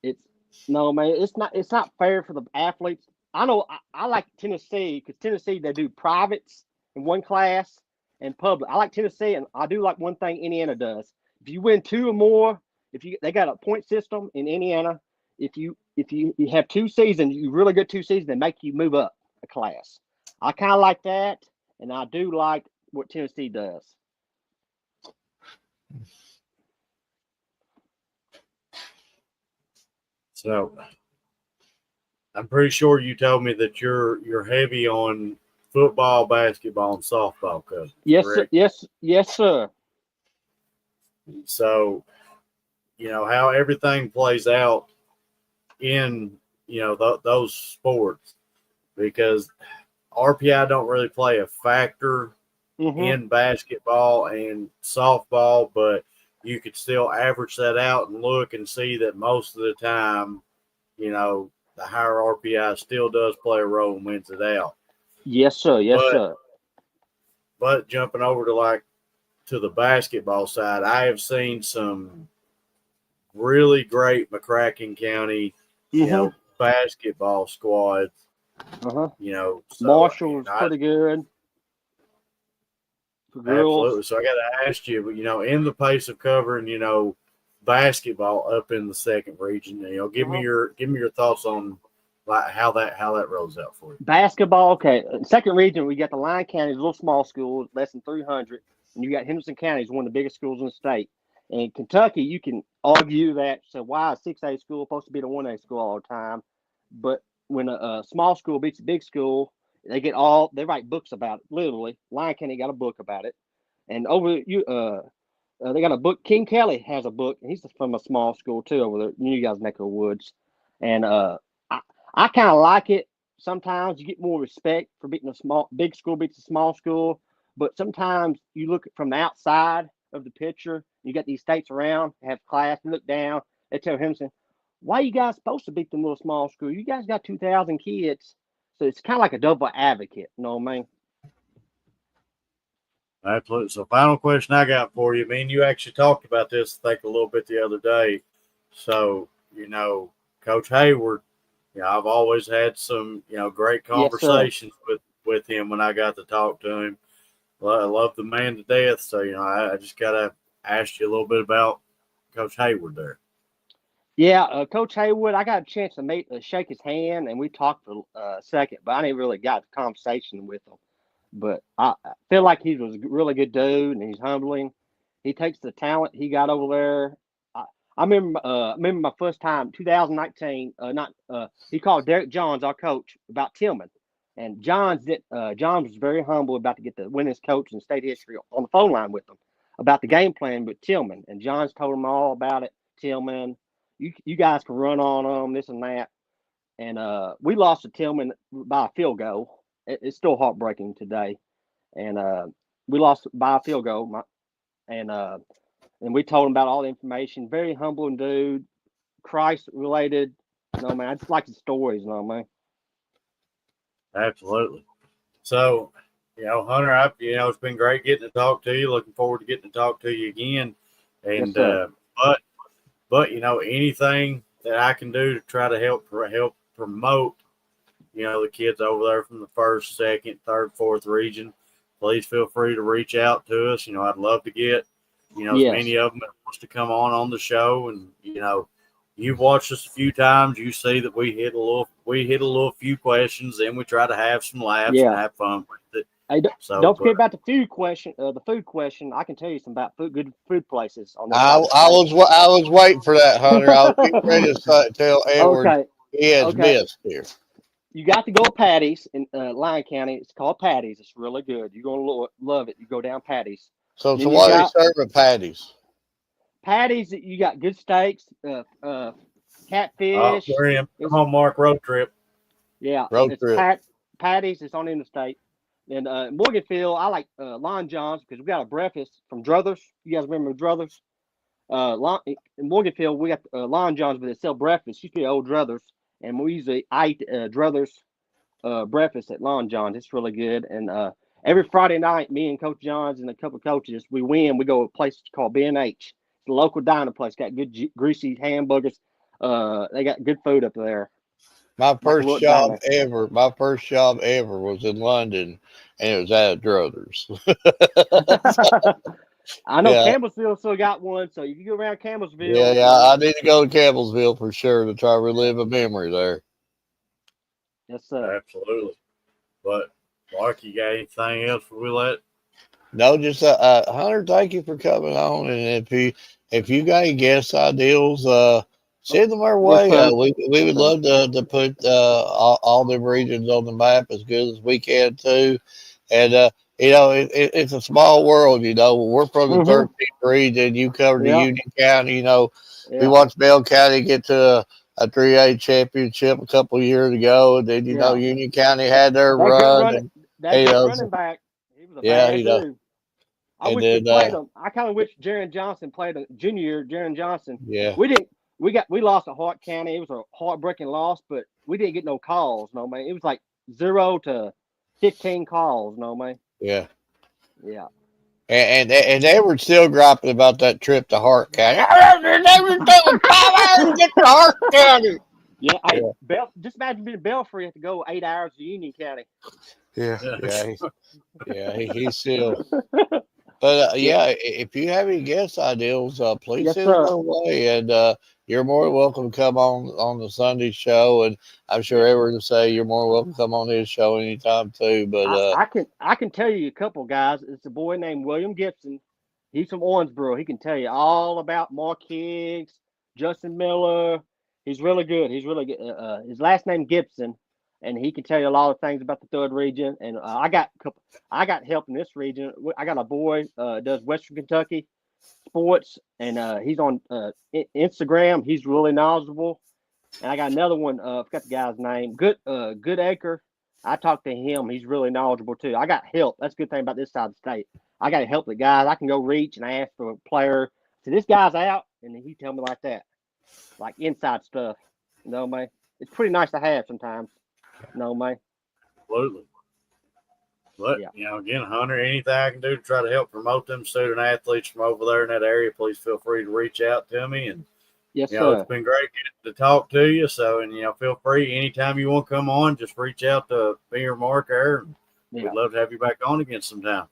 It's no man. It's not. It's not fair for the athletes. I know. I like Tennessee because Tennessee they do privates in one class and public. I like Tennessee, and I do like one thing Indiana does. If you win 2 or more, they got a point system in Indiana. If you have 2 seasons, you really good 2 seasons, they make you move up a class. I kind of like that, and I do like what Tennessee does. So I'm pretty sure you told me that you're heavy on football, basketball, and softball, cousin. Yes, sir. Yes, sir. So, how everything plays out in, those sports, because RPI don't really play a factor in basketball and softball, but you could still average that out and look and see that most of the time, the higher RPI still does play a role and wins it out. Yes, sir. Yes, sir. But jumping over to the basketball side, I have seen some really great McCracken County, basketball squads. So, Marshall's pretty good. Absolutely. So I got to ask you, in the pace of covering, basketball up in the second region, give me your thoughts on like how that rolls out for you. Basketball, okay. Second region, we got the Lyon County, little small schools, less than 300, and you got Henderson County is one of the biggest schools in the state. And Kentucky, you can argue that. So why a 6A school supposed to be the 1A school all the time? But when a small school beats a big school, they write books about it. Literally, Lyon County got a book about it. And they got a book. King Kelly has a book, and he's from a small school too over there. You guys' neck of the woods. And I kind of like it. Sometimes you get more respect for beating big school beats a small school. But sometimes you look from the outside of the picture. You got these states around, have class, and look down. They tell Henderson, why are you guys supposed to beat them little small school? You guys got 2,000 kids. So it's kind of like a double advocate. You know what I mean? Absolutely. So final question I got for you. You actually talked about this, I think, a little bit the other day. So, Coach Hayward, I've always had some, great conversations with him when I got to talk to him. Well, I love the man to death. So, I just got to ask you a little bit about Coach Hayward there. Yeah, Coach Hayward, I got a chance to shake his hand, and we talked for a second, but I didn't really got the conversation with him. But I feel like he was a really good dude, and he's humbling. He takes the talent he got over there. I remember my first time, 2019. He called Derek Johns, our coach, about Tillman, and Johns was very humble about to get the winningest coach in state history on the phone line with him about the game plan with Tillman, and Johns told him all about it. Tillman, you guys can run on them, this and that, and we lost to Tillman by a field goal. It's still heartbreaking today, and we lost by a field goal. And we told him about all the information. Very humbling dude, Christ related. Man, I just like the stories. Man. Absolutely. So, Hunter, it's been great getting to talk to you. Looking forward to getting to talk to you again. And but anything that I can do to try to help promote, the kids over there from the first, second, third, fourth region, please feel free to reach out to us. I'd love to get, as many of them that wants to come on the show and, you've watched us a few times. You see that we hit a little few questions, and we try to have some laughs and have fun with it. Hey, So, don't forget about the food question. The food question. I can tell you some about good food places on this. I was waiting for that, Hunter. I was getting ready to tell Edward Okay. he has missed here. You got to go to Patty's in Lyon County. It's called Patty's. It's really good. You're gonna love it. You go down Patty's. So what are they serving Patty's? Patty's. You got good steaks, catfish. Come on, Mark, road trip. Yeah, road trip. Patty's. It's on interstate. And Morganfield, I like Lon John's because we got a breakfast from Druthers. You guys remember Druthers? In Morganfield, we got Lon John's, but they sell breakfast. Used to be old Druthers, and we usually eat Druthers breakfast at Lon John's. It's really good. And every Friday night, me and Coach Johns and a couple of coaches, we win. We go to a place called B&H. It's a local diner place. Got good greasy hamburgers. They got good food up there. My first job ever was in London, and it was at Druthers. I know Campbellsville still got one, so you can go around Campbellsville. Yeah, I need to go to Campbellsville for sure to try to relive a memory there. Yes, sir. Absolutely. But Mark, you got anything else before we let? No, just Hunter, thank you for coming on, and if you got any guest ideas, send them our way. We would love to put all the regions on the map as good as we can too. And it's a small world. We're from the 13th region. You cover the Union County. We watched Bell County get to a 3A championship a couple of years ago, and then Union County had their run. Running back. He was a bad dude. I wish we played him. I kind of wish Jaron Johnson played a junior. Jaron Johnson. Yeah. We didn't. We lost at Hart County. It was a heartbreaking loss, but we didn't get no calls. No man. It was like 0 to 15 calls. No man. Yeah. Yeah. And Edward's still griping about that trip to Hart County. They were taking 5 hours to get to Hart County. Yeah. Just imagine being Belfry have to go 8 hours to Union County. Yeah. He's still. But if you have any guest ideas, please send them our way, and you're more welcome to come on the Sunday show. And I'm sure Edward will say you're more welcome to come on his show anytime too. But I can tell you a couple guys. It's a boy named William Gibson. He's from Owensboro. He can tell you all about Mark Higgs, Justin Miller. He's really good. He's really good. His last name Gibson. And he can tell you a lot of things about the third region. And I got help in this region. I got a boy does Western Kentucky sports, and he's on Instagram. He's really knowledgeable. And I got another one. I forgot the guy's name. Good Acre. I talked to him. He's really knowledgeable too. I got help. That's a good thing about this side of the state. I got to help the guys. I can go reach and ask for a player. So this guy's out, and he tell me like that, like inside stuff. Man, it's pretty nice to have sometimes. No, man. Absolutely. But, again, Hunter, anything I can do to try to help promote them student athletes from over there in that area, please feel free to reach out to me. And, yes, sir. It's been great to talk to you. So, and, feel free anytime you want to come on, just reach out to me or Mark there. We'd love to have you back on again sometime.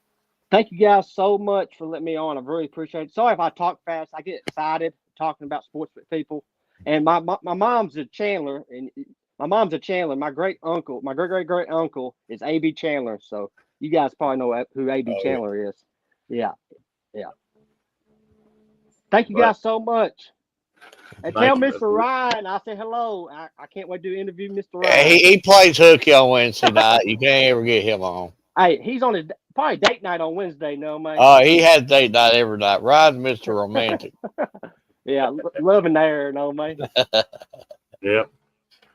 Thank you guys so much for letting me on. I really appreciate it. Sorry if I talk fast. I get excited talking about sports with people. And my mom's a Chandler, and my great great uncle is A.B. Chandler. So you guys probably know who A.B. Chandler is. Yeah. Thank you guys so much. And tell Mr. Ryan I say hello. I can't wait to interview Mr. Ryan. He plays hooky on Wednesday night. You can't ever get him on. Hey, he's on his probably date night on Wednesday, no man. He has date night every night. Ryan, Mr. Romantic. Yeah, loving there, no man. Yep.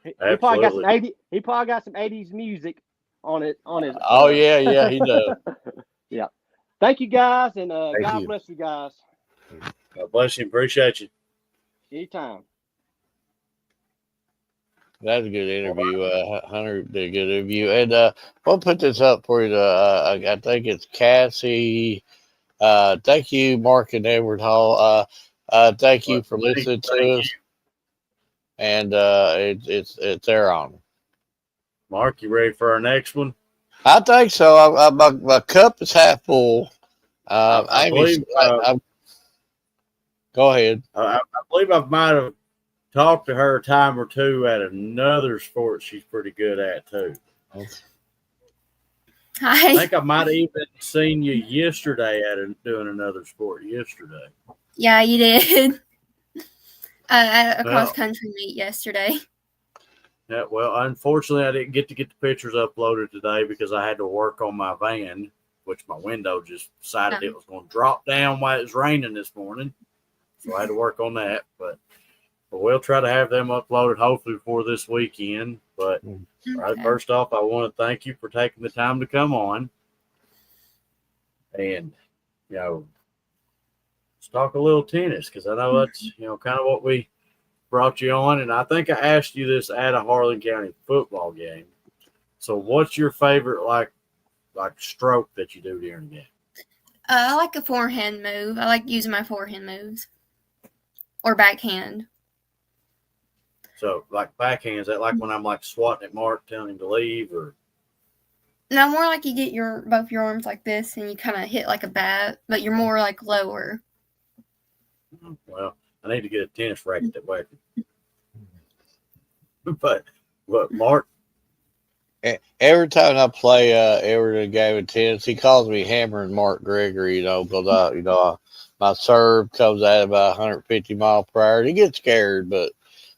He probably got some 80. He probably got some 80s music on his. Oh yeah, he does. Yeah. Thank you guys, and God bless you guys. God bless you. Appreciate you. Anytime. That's a good interview. Hunter did a good interview, and we'll put this up for you. I think it's Cassie. Thank you, Mark and Edward Hall. Thank you for listening to us. And it's their honor. Mark, you ready for our next one? I think so. My cup is half full. I believe. Go ahead. I believe I might have talked to her a time or two at another sport she's pretty good at too. I Hi. think I might have even seen you yesterday doing another sport yesterday. Yeah, you did. At a Well, cross country meet yesterday. yeah, well, unfortunately, I didn't get to get the pictures uploaded today because I had to work on my van, which my window just decided it was going to drop down while it was raining this morning. So I had to work on that. But we'll try to have them uploaded hopefully before this weekend. But right, first off, I want to thank you for taking the time to come on. And, let's talk a little tennis because I know that's, kind of what we brought you on. And I think I asked you this at a Harlan County football game. So what's your favorite, like stroke that you do during the game? I like a forehand move. I like using my forehand moves. Or backhand. So, like backhand, is that like when I'm like swatting at Mark, telling him to leave, or? No, more like you get both your arms like this and you kind of hit like a bat, but you're more like lower. Well, I need to get a tennis racket that way. But Mark? Every time I play ever in a game of tennis, he calls me Hammering Mark Gregory, because my serve comes at about 150 miles per hour. He gets scared, but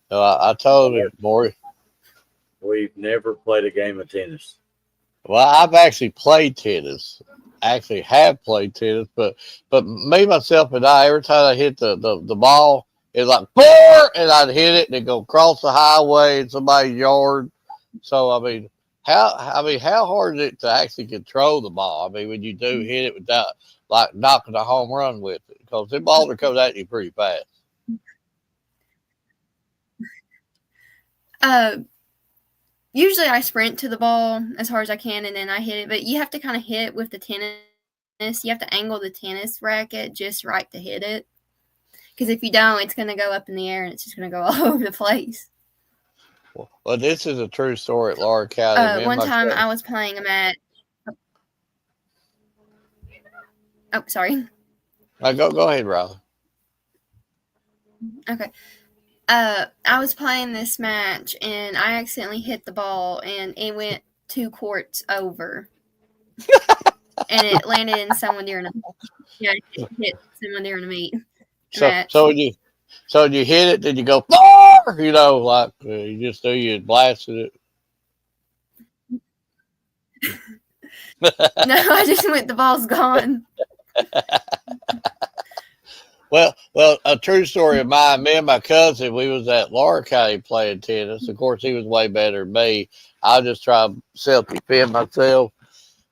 I told him, more. We've never played a game of tennis. Well, I've actually played tennis. Actually have played tennis, but me, myself, and I, every time I hit the ball, it's like, four, and I'd hit it, and it'd go across the highway in somebody's yard. So, how hard is it to actually control the ball? I mean, when you do hit it without, like, knocking a home run with it? Because the ball that comes at you pretty fast. Usually I sprint to the ball as hard as I can, and then I hit it. But you have to kind of hit with the tennis. You have to angle the tennis racket just right to hit it. Because if you don't, it's going to go up in the air, and it's just going to go all over the place. Well, this is a true story at Laura County. One time I was playing a match. Oh, sorry. Go ahead, Riley. Okay. I was playing this match, and I accidentally hit the ball, and it went 2 courts over. And it landed in someone during a hit someone during a meet. So when you hit it, did you go, four? You just do, you blasted it. No, I just went, the ball's gone. Well, a true story of mine, me and my cousin, we was at Laura County playing tennis. Of course, he was way better than me. I just try to self-defend myself.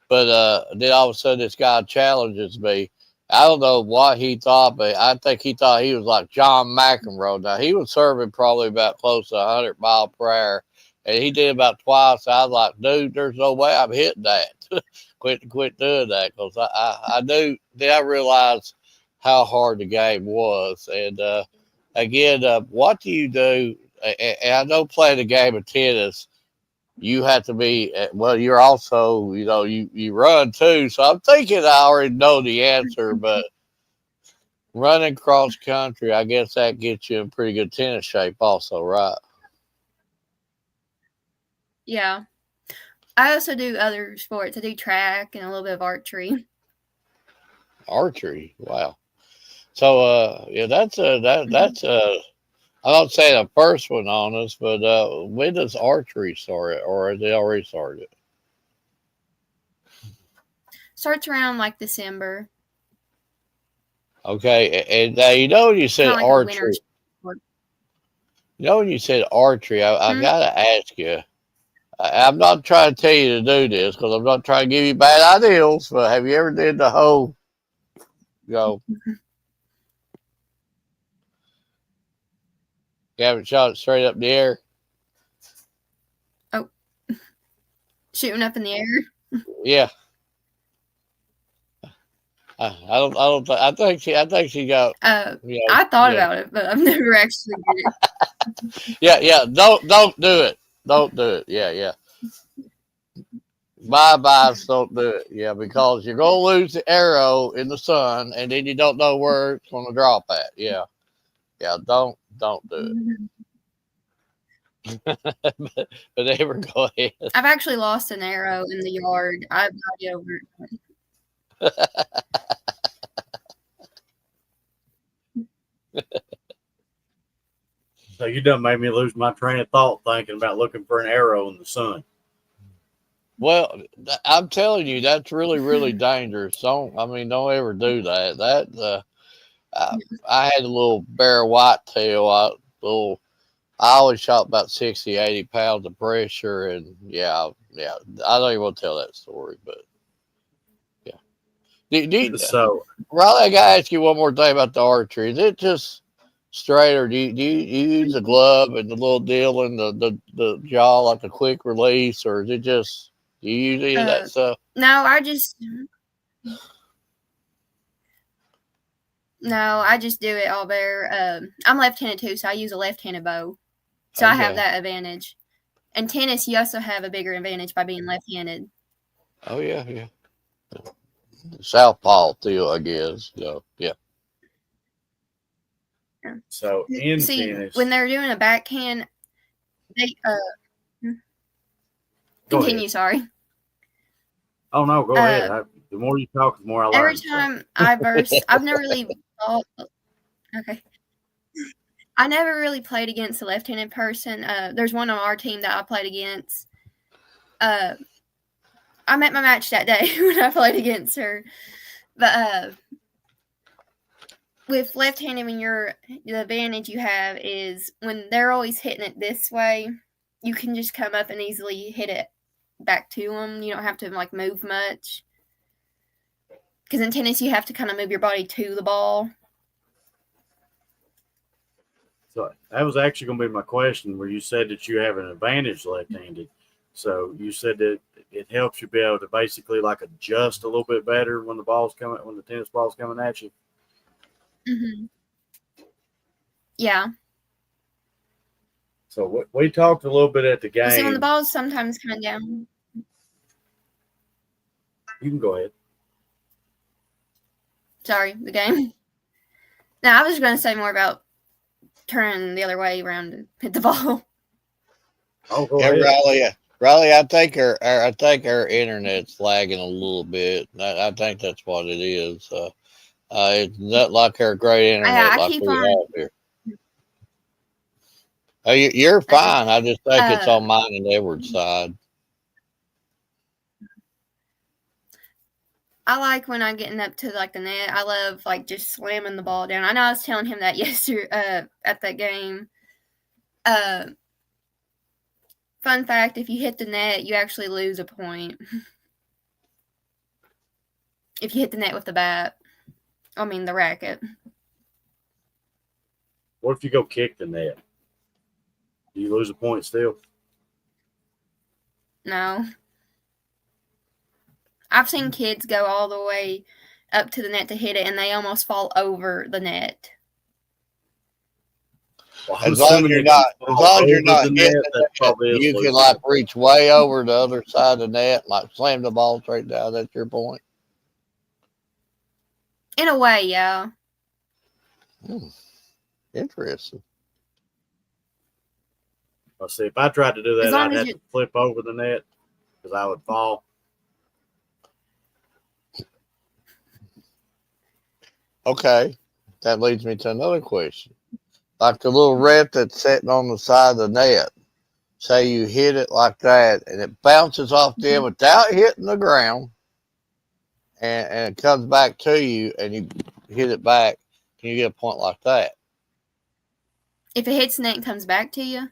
But then all of a sudden, this guy challenges me. I don't know what he thought, but I think he thought he was like John McEnroe. Now, he was serving probably about close to 100 miles per hour, and he did about twice. I was like, dude, there's no way I'm hitting that. quit doing that, because I knew. Then I realized how hard the game was. And again, what do you do? And I know playing a game of tennis, you have to be, well, you're also, you run too. So I'm thinking I already know the answer, but running cross country, I guess that gets you in pretty good tennis shape also, right? Yeah. I also do other sports. I do track and a little bit of archery. Archery? Wow. So, that's I'm not saying a first one on us, but when does archery start, or are they already started? Starts around like December. Okay, and now when you said like archery. When you said archery, I gotta ask you. I'm not trying to tell you to do this because I'm not trying to give you bad ideas. But have you ever did the whole, you haven't shot it straight up in the air? Oh, shooting up in the air? Yeah. I think she got. I thought about it, but I've never actually did it. Yeah. Don't do it. Don't do it. Yeah. Bye. Don't do it. Yeah, because you're gonna lose the arrow in the sun, and then you don't know where it's gonna drop at. Yeah. Don't do it. but never go ahead. I've actually lost an arrow in the yard. I've got to get over it. So you done made me lose my train of thought thinking about looking for an arrow in the sun. Well, I'm telling you, that's really, really dangerous. Don't ever do that. I had a little bear whitetail. I always shot about 60, 80 pounds of pressure, and yeah. I don't even want to tell that story, but yeah. So Riley, I gotta ask you one more thing about the archery. Is it just straight, or do you use the glove and the little deal in the jaw like a quick release, or is it just do you use any of that stuff? No, I just do it all bear. I'm left-handed too, so I use a left-handed bow. So I have that advantage. And tennis, you also have a bigger advantage by being left-handed. Oh yeah. Southpaw too, I guess. So yeah. So in tennis, when they're doing a backhand, they continue. Sorry. Oh no, go ahead. The more you talk, the more I learn. Every time I verse, I've never really. Okay. I never really played against a left-handed person. There's one on our team that I played against. I met my match that day when I played against her. But with left-handed, the advantage you have is when they're always hitting it this way, you can just come up and easily hit it back to them. You don't have to move much. Because in tennis, you have to kind of move your body to the ball. So that was actually going to be my question, where you said that you have an advantage left-handed. So you said that it helps you be able to basically adjust a little bit better when the tennis ball's coming at you. Mm-hmm. Yeah. So we talked a little bit at the game. See, when the ball's sometimes coming down. You can go ahead. Sorry, the game. No, I was going to say more about turning the other way around to hit the ball. Oh, go ahead. Riley, I think our internet's lagging a little bit. I think that's what it is. It's not like our great internet like we have here. You're fine. I just think it's on mine and Edward's side. I like when I'm getting up to the net. I love just slamming the ball down. I know I was telling him that yesterday at that game. Fun fact: if you hit the net, you actually lose a point. If you hit the net with the the racket. What if you go kick the net? Do you lose a point still? No. I've seen kids go all the way up to the net to hit it, and they almost fall over the net. Well, as long as you're not hitting it, you can reach way over the other side of the net, slam the ball straight down. That's your point. In a way, yeah. Interesting. Let's see. If I tried to do that, I'd have to flip over the net because I would fall. Okay, that leads me to another question. Like the little red that's sitting on the side of the net. Say you hit it like that, and it bounces off there without hitting the ground, and it comes back to you, and you hit it back. Can you get a point like that? If it hits the net and comes back to you?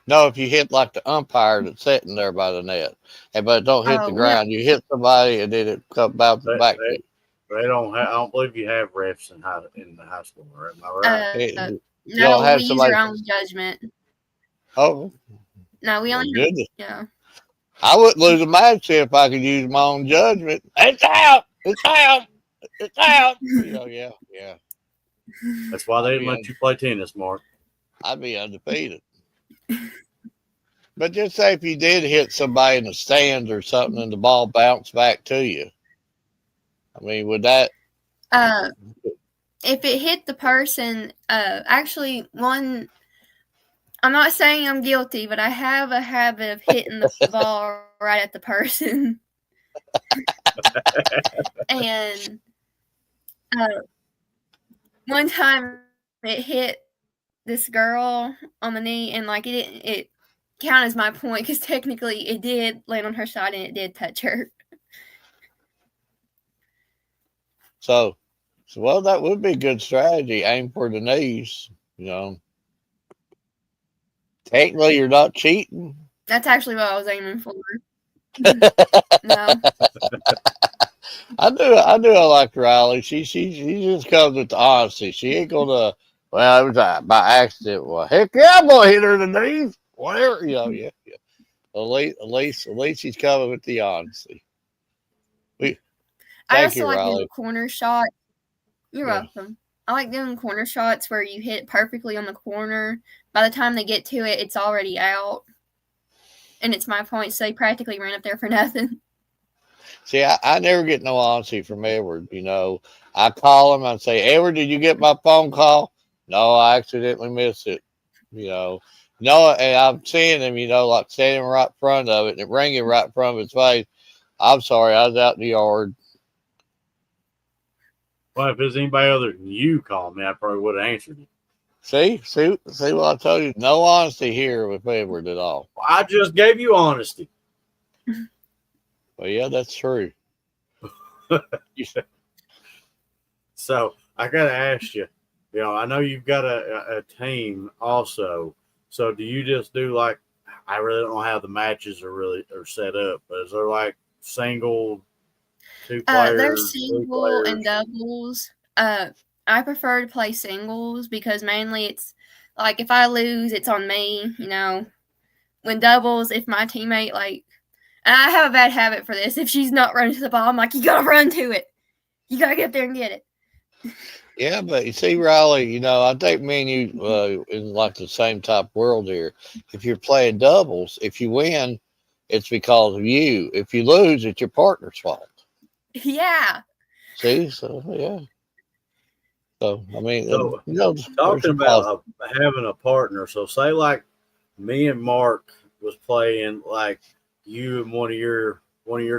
No, if you hit the umpire that's sitting there by the net, but don't hit the ground. You hit somebody, and then it comes bounces back to you. I don't believe you have refs in the high school. Am I right? No, we use our own judgment. Oh. No, we only goodness. Yeah. I wouldn't lose a match if I could use my own judgment. It's out. It's out. It's out. Yeah. That's why they didn't let you play tennis, Mark. I'd be undefeated. But just say if you did hit somebody in the stands or something and the ball bounced back to you. Would that? If it hit the person, actually, one I'm not saying I'm guilty, but I have a habit of hitting the ball right at the person. And one time it hit this girl on the knee, and like it count as my point because technically it did land on her side and it did touch her. So well, that would be a good strategy. Aim for the knees. Technically, you're not cheating. That's actually what I was aiming for. No. I do. I like Riley. She just comes with the honesty. She ain't gonna. Well, it was by accident. Well, heck yeah, I'm gonna hit her in the knees. Whatever, yeah. At least she's coming with the honesty. I Thank also you, like Riley. doing corner shots. You're Yeah. welcome. I like doing corner shots where you hit perfectly on the corner. By the time they get to it, it's already out. And it's my point, so they practically ran up there for nothing. See, I never get no honesty from Edward. I call him and say, Edward, did you get my phone call? No, I accidentally missed it. No, and I'm seeing him, like standing right in front of it and it ringing right in front of his face. I'm sorry, I was out in the yard. Well, if it's anybody other than you calling me, I probably would have answered it. See what I told you? No honesty here with Edward at all. I just gave you honesty. Well, yeah, that's true. So I got to ask you, I know you've got a team also. So do you just do like, I really don't know how the matches are set up, but is there like single, two players? There's single and doubles. I prefer to play singles because mainly it's like if I lose, it's on me. When doubles, if my teammate and I have a bad habit for this. If she's not running to the ball, I'm like, you gotta run to it. You gotta get up there and get it. Yeah, but you see, Riley, I think me and you in like the same type world here. If you're playing doubles, if you win, it's because of you. If you lose, it's your partner's fault. Yeah. See, so yeah. So I mean, talking about having a partner. So say like me and Mark was playing like you and one of your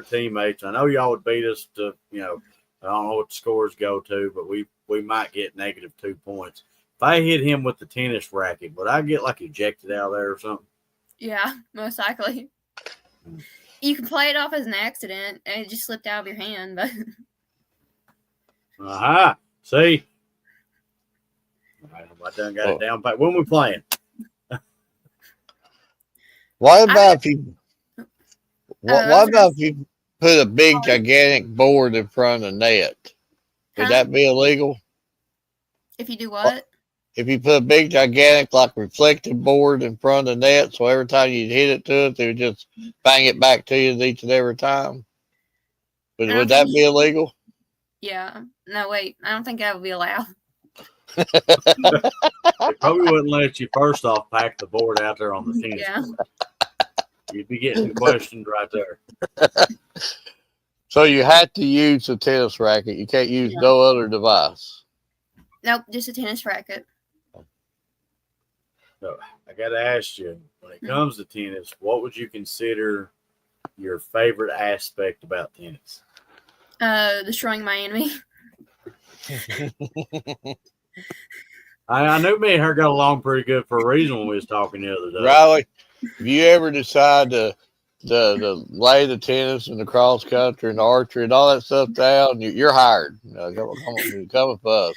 teammates. I know y'all would beat us to I don't know what the scores go to, but we might get -2 points. If I hit him with the tennis racket, would I get like ejected out of there or something? Yeah, most likely. You can play it off as an accident and it just slipped out of your hand, but Aha. See? I done got it down pat. When we playing? What about if you put a big gigantic board in front of the net? Would that be illegal? If you do what? If you put a big gigantic like reflective board in front of the net, so every time you hit it to it, they would just bang it back to you each and every time. Would that be illegal? Yeah. No, wait. I don't think that would be allowed. They probably wouldn't let you first off pack the board out there on the tennis court. You'd be getting questioned right there. So you have to use a tennis racket. You can't use no other device. Nope, just a tennis racket. So I got to ask you, when it comes to tennis, what would you consider your favorite aspect about tennis? Destroying my enemy. I knew me and her got along pretty good for a reason when we was talking the other day. Riley, if you ever decide to lay the tennis and the cross country and the archery and all that stuff down, you're hired. Come with us.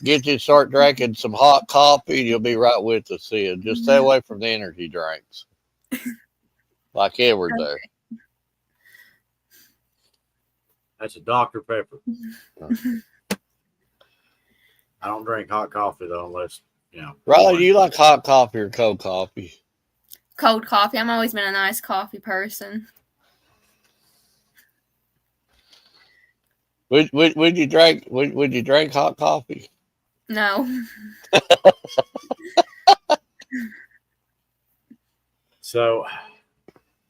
Get you to start drinking some hot coffee, and you'll be right with us. See, just stay away from the energy drinks, like Edward there. That's a Dr. Pepper. I don't drink hot coffee though, unless Riley, do you like hot coffee or cold coffee? Cold coffee. I've always been a nice coffee person. Would you drink? Would you drink hot coffee? No. So,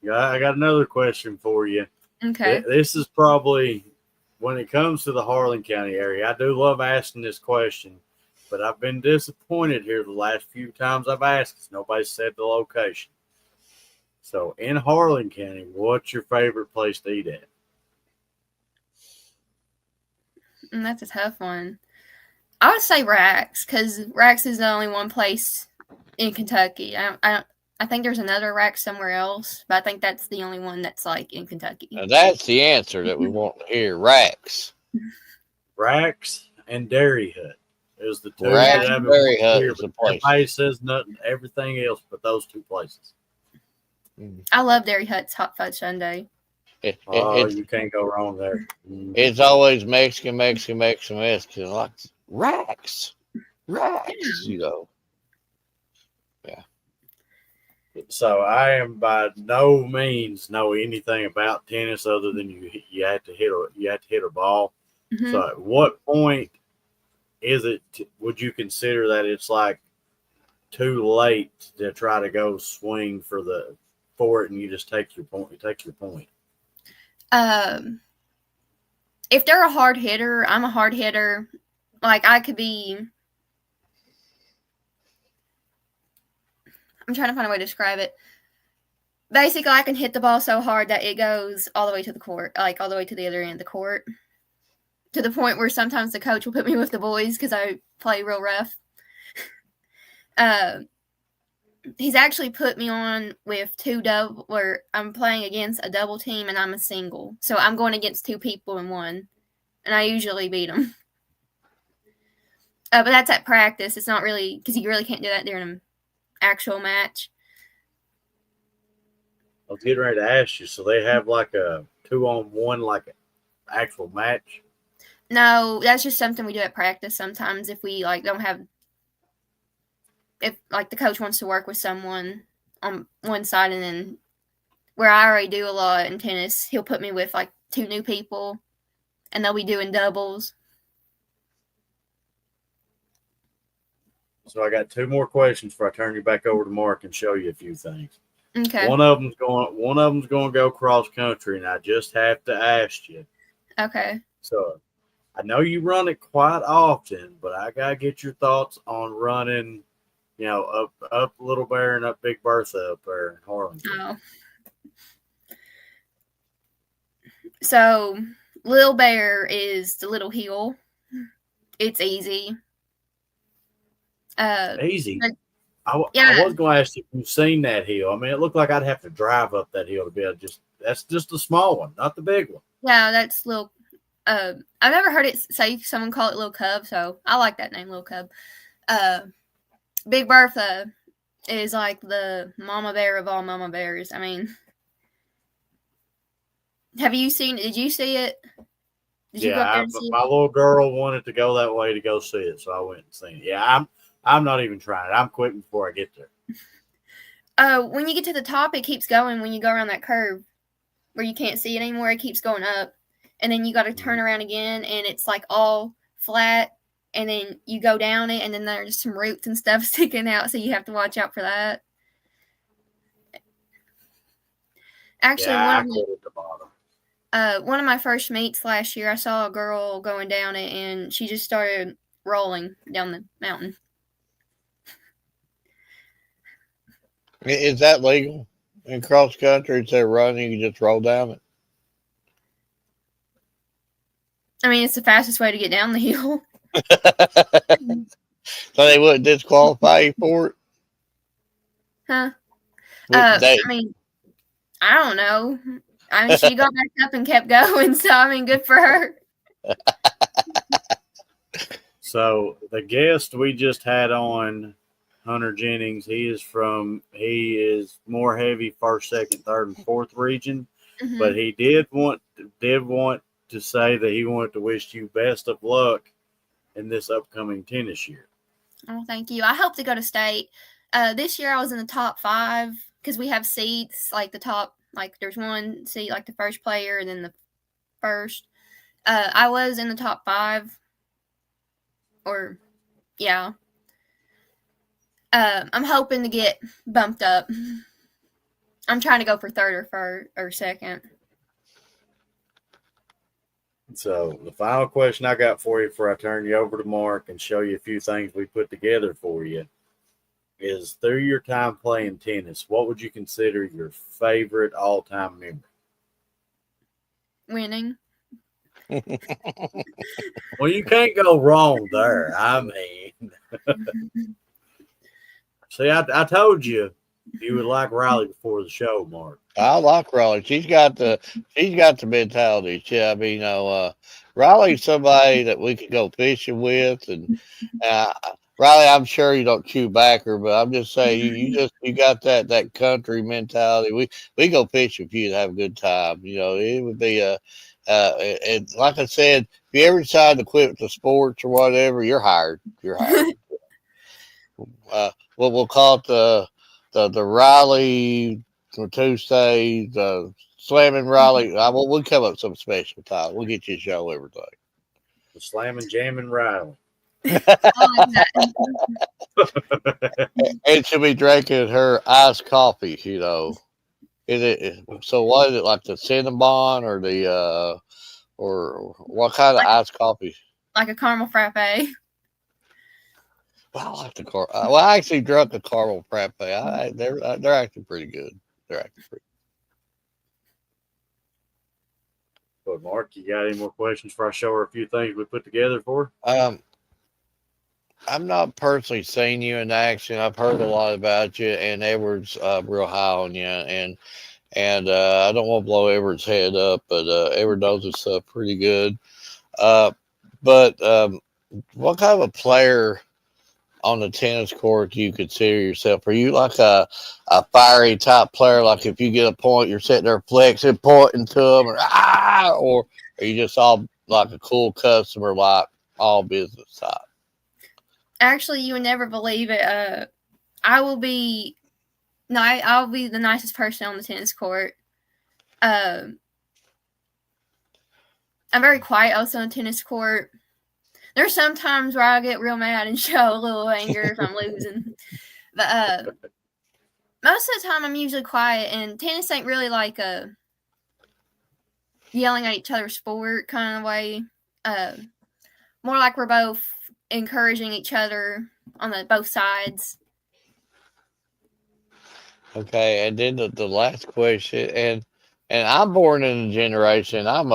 I got another question for you. Okay. This is probably, when it comes to the Harlan County area, I do love asking this question, but I've been disappointed here the last few times I've asked because nobody said the location. So in Harlan County, what's your favorite place to eat at? And that's a tough one. I would say Rax, because Rax is the only one place in Kentucky. I think there's another Rax somewhere else, but I think that's the only one that's like in Kentucky. And that's the answer that we want to hear. Rax. Rax and Dairy Hut is the two Rax that and Dairy Hut is the place. Everybody says nothing, everything else but those two places. I love Dairy Hut's hot fudge sundae. You can't go wrong there. It's always Mexican. Like Rax, you know. Yeah. So I am by no means know anything about tennis other than you have to hit a ball. Mm-hmm. So at what point is it? Would you consider that it's like too late to try to go swing for it, and you just take your point? If they're a hard hitter, I'm a hard hitter. Like I could be. I'm trying to find a way to describe it. Basically, I can hit the ball so hard that it goes all the way to the court, like all the way to the other end of the court, to the point where sometimes the coach will put me with the boys because I play real rough. He's actually put me on with where I'm playing against a double team and I'm a single. So I'm going against two people in one, and I usually beat them. But that's at practice. It's not really, because you really can't do that during an actual match. I was getting ready to ask you, so they have like a 2-on-1, like an actual match? No, that's just something we do at practice sometimes if we don't have, if the coach wants to work with someone on one side, and then where I already do a lot in tennis, he'll put me with two new people and they'll be doing doubles. So I got 2 more questions before I turn you back over to Mark and show you a few things. Okay. One of them's going to go cross country, and I just have to ask you. Okay. So I know you run it quite often, but I gotta get your thoughts on running, up Little Bear and up Big Bertha up there in Harlan. Oh. So Little Bear is the little hill. It's easy. Easy. I was going to ask you if you've seen that hill. I mean, it looked like I'd have to drive up that hill to be able to that's just a small one, not the big one. Yeah, that's little. I've never heard it say someone call it Little Cub, so I like that name, Little Cub. Big Bertha is like the mama bear of all mama bears. I mean, did you see it? Did you go up there and see my little girl wanted to go that way to go see it, so I went and seen it. Yeah, I'm not even trying it. I'm quitting before I get there. When you get to the top, it keeps going. When you go around that curve where you can't see it anymore, it keeps going up. And then you got to turn around again, and it's all flat. And then you go down it, and then there's some roots and stuff sticking out, so you have to watch out for that. Actually, one of my first meets last year, I saw a girl going down it, and she just started rolling down the mountain. Is that legal in cross country? Instead of running, you just roll down it? I mean, it's the fastest way to get down the hill. So they wouldn't disqualify you for it? Huh? I mean, I don't know. I mean, she got back up and kept going, so I mean, good for her. So the guest we just had on, Hunter Jennings, he is more heavy 1st, 2nd, 3rd, and 4th region, but he did want to say that he wanted to wish you best of luck in this upcoming tennis year. Oh, thank you. I hope to go to state. This year I was in the top 5 because we have seats, the top, there's one seat, the first player, and then the first. I was in the top 5. I'm hoping to get bumped up. I'm trying to go for 3rd or 2nd. So the final question I got for you before I turn you over to Mark and show you a few things we put together for you is through your time playing tennis, what would you consider your favorite all-time memory? Winning. Well, you can't go wrong there. I mean, see, I told you would like Riley before the show, Mark. I like Raleigh. She's got the mentality. I mean, Raleigh's somebody that we could go fishing with, and uh, Riley, I'm sure you don't chew backer, but I'm just saying you got that country mentality. We go fishing with you and have a good time. It would be and like I said, if you ever decide to quit the sports or whatever, you're hired. You're hired. We'll call it the Riley Tuesday, the Slamming Riley. We'll come up with some special time. We'll get you a show everything. The Slamming, Jamming Riley. And she'll be drinking her iced coffee, So what is it, like the cinnamon or the or what kind of iced coffee? Like a caramel frappe. Well, I like the car. Well, I actually drunk a caramel frappe. They're actually pretty good. They're actually pretty. But Mark, you got any more questions before I show her a few things we put together for her? I'm not personally seen you in action. I've heard a lot about you, and Edward's real high on you, and I don't want to blow Edward's head up, but Edward knows his stuff pretty good. But what kind of a player on the tennis court do you consider yourself? Are you like a fiery type player? Like if you get a point, you're sitting there flexing, pointing to them, or are you just all like a cool customer, like all business type? Actually, you would never believe it. I'll be the nicest person on the tennis court. I'm very quiet also on the tennis court. There's some times where I get real mad and show a little anger if I'm losing. But most of the time I'm usually quiet, and tennis ain't really like a yelling at each other's sport kind of way. More like we're both encouraging each other on both sides. Okay, and then the last question, and I'm born in a generation. I'm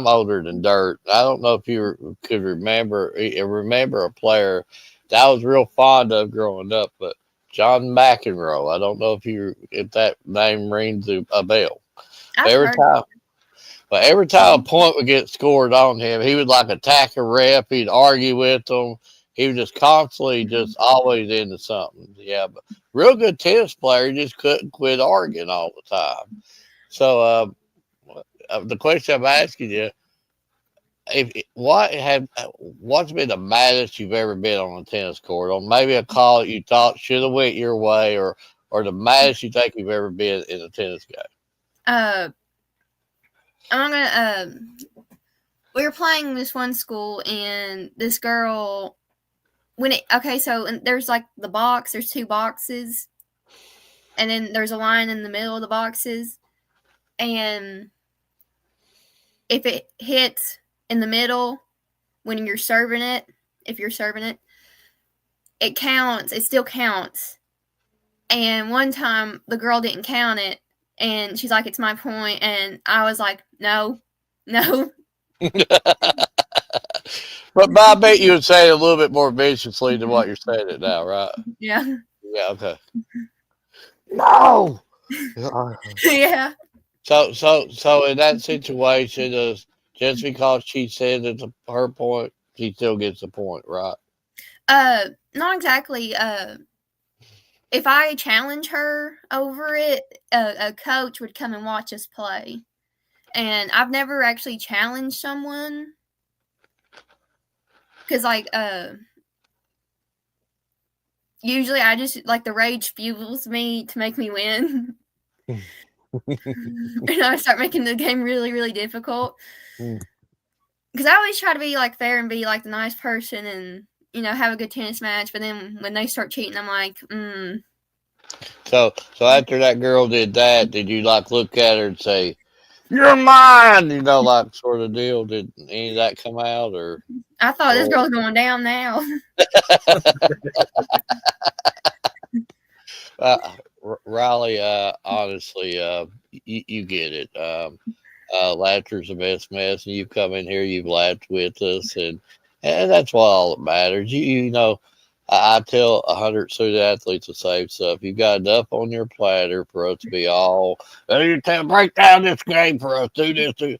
older than dirt. I don't know if you could remember a player that I was real fond of growing up, but John McEnroe. I don't know if that name rings a bell. Every time a point would get scored on him, he would like attack a ref. He'd argue with them. He was just constantly, just always into something. Yeah, but real good tennis player. He just couldn't quit arguing all the time. So the question I'm asking you, what's been the maddest you've ever been on a tennis court? On maybe a call that you thought should have went your way, or the maddest you think you've ever been in a tennis game? We were playing this one school, and this girl, so there's like the box, there's two boxes, and then there's a line in the middle of the boxes, and if it hits in the middle when you're serving it, it counts, it still counts. And one time the girl didn't count it, and she's like, it's my point. And I was like, no. But I bet you would say it a little bit more viciously than what you're saying it now, right? Yeah. Yeah, okay. No! Yeah. So in that situation, just because she said it's her point, she still gets the point, right? Not exactly. If I challenge her over it, a coach would come and watch us play. And I've never actually challenged someone. Because, usually I just, the rage fuels me to make me win. And I start making the game really, really difficult. Because I always try to be, fair and be, the nice person and, have a good tennis match. But then when they start cheating, I'm like, So after that girl did that, did you, look at her and say, You're mine, like sort of deal. Did any of that come out or? I thought this girl's going down now. Riley, honestly, you get it. Laughter's the best mess, and you've come in here, you've laughed with us, and that's what all that matters. I tell 100 student athletes the same stuff. You've got enough on your platter for us to be all, you break down this game for us, do this, do.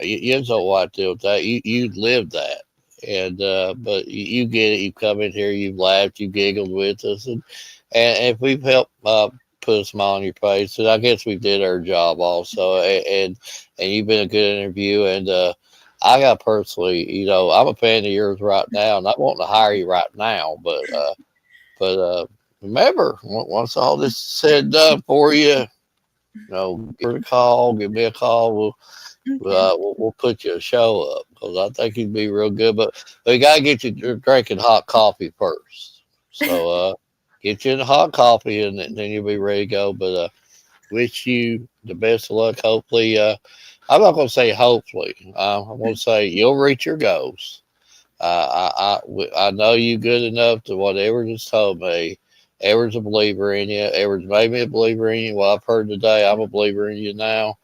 You know what I tell that. You live that. And but you get it. You come in here, you've laughed, you giggled with us, and if we've helped put a smile on your face, then I guess we did our job also. And you've been a good interview. And I got personally, I'm a fan of yours right now, and I want to hire you right now. But remember, once all this is said and done for you, give me a call. Give me a call. We'll put you a show up because I think you'd be real good. But we got to get you drinking hot coffee first. So get you in hot coffee and then you'll be ready to go. But wish you the best of luck. Hopefully, I'm not going to say hopefully. I'm going to say you'll reach your goals. I know you good enough to what Edward has told me. Edward's a believer in you. Edward's made me a believer in you. Well, I've heard today, I'm a believer in you now.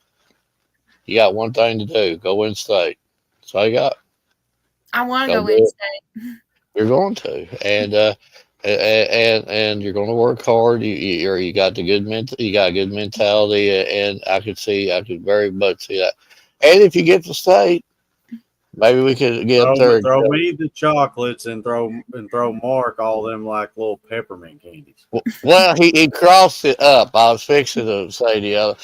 You got one thing to do. Go win state. That's all you got. I want to go win state. You're going to. And you're going to work hard. You got you got a good mentality, and I could very much see that. And if you get to state, maybe we could get up there. Throw me the chocolates and throw Mark all them like little peppermint candies. Well, he crossed it up. I was fixing to say the other.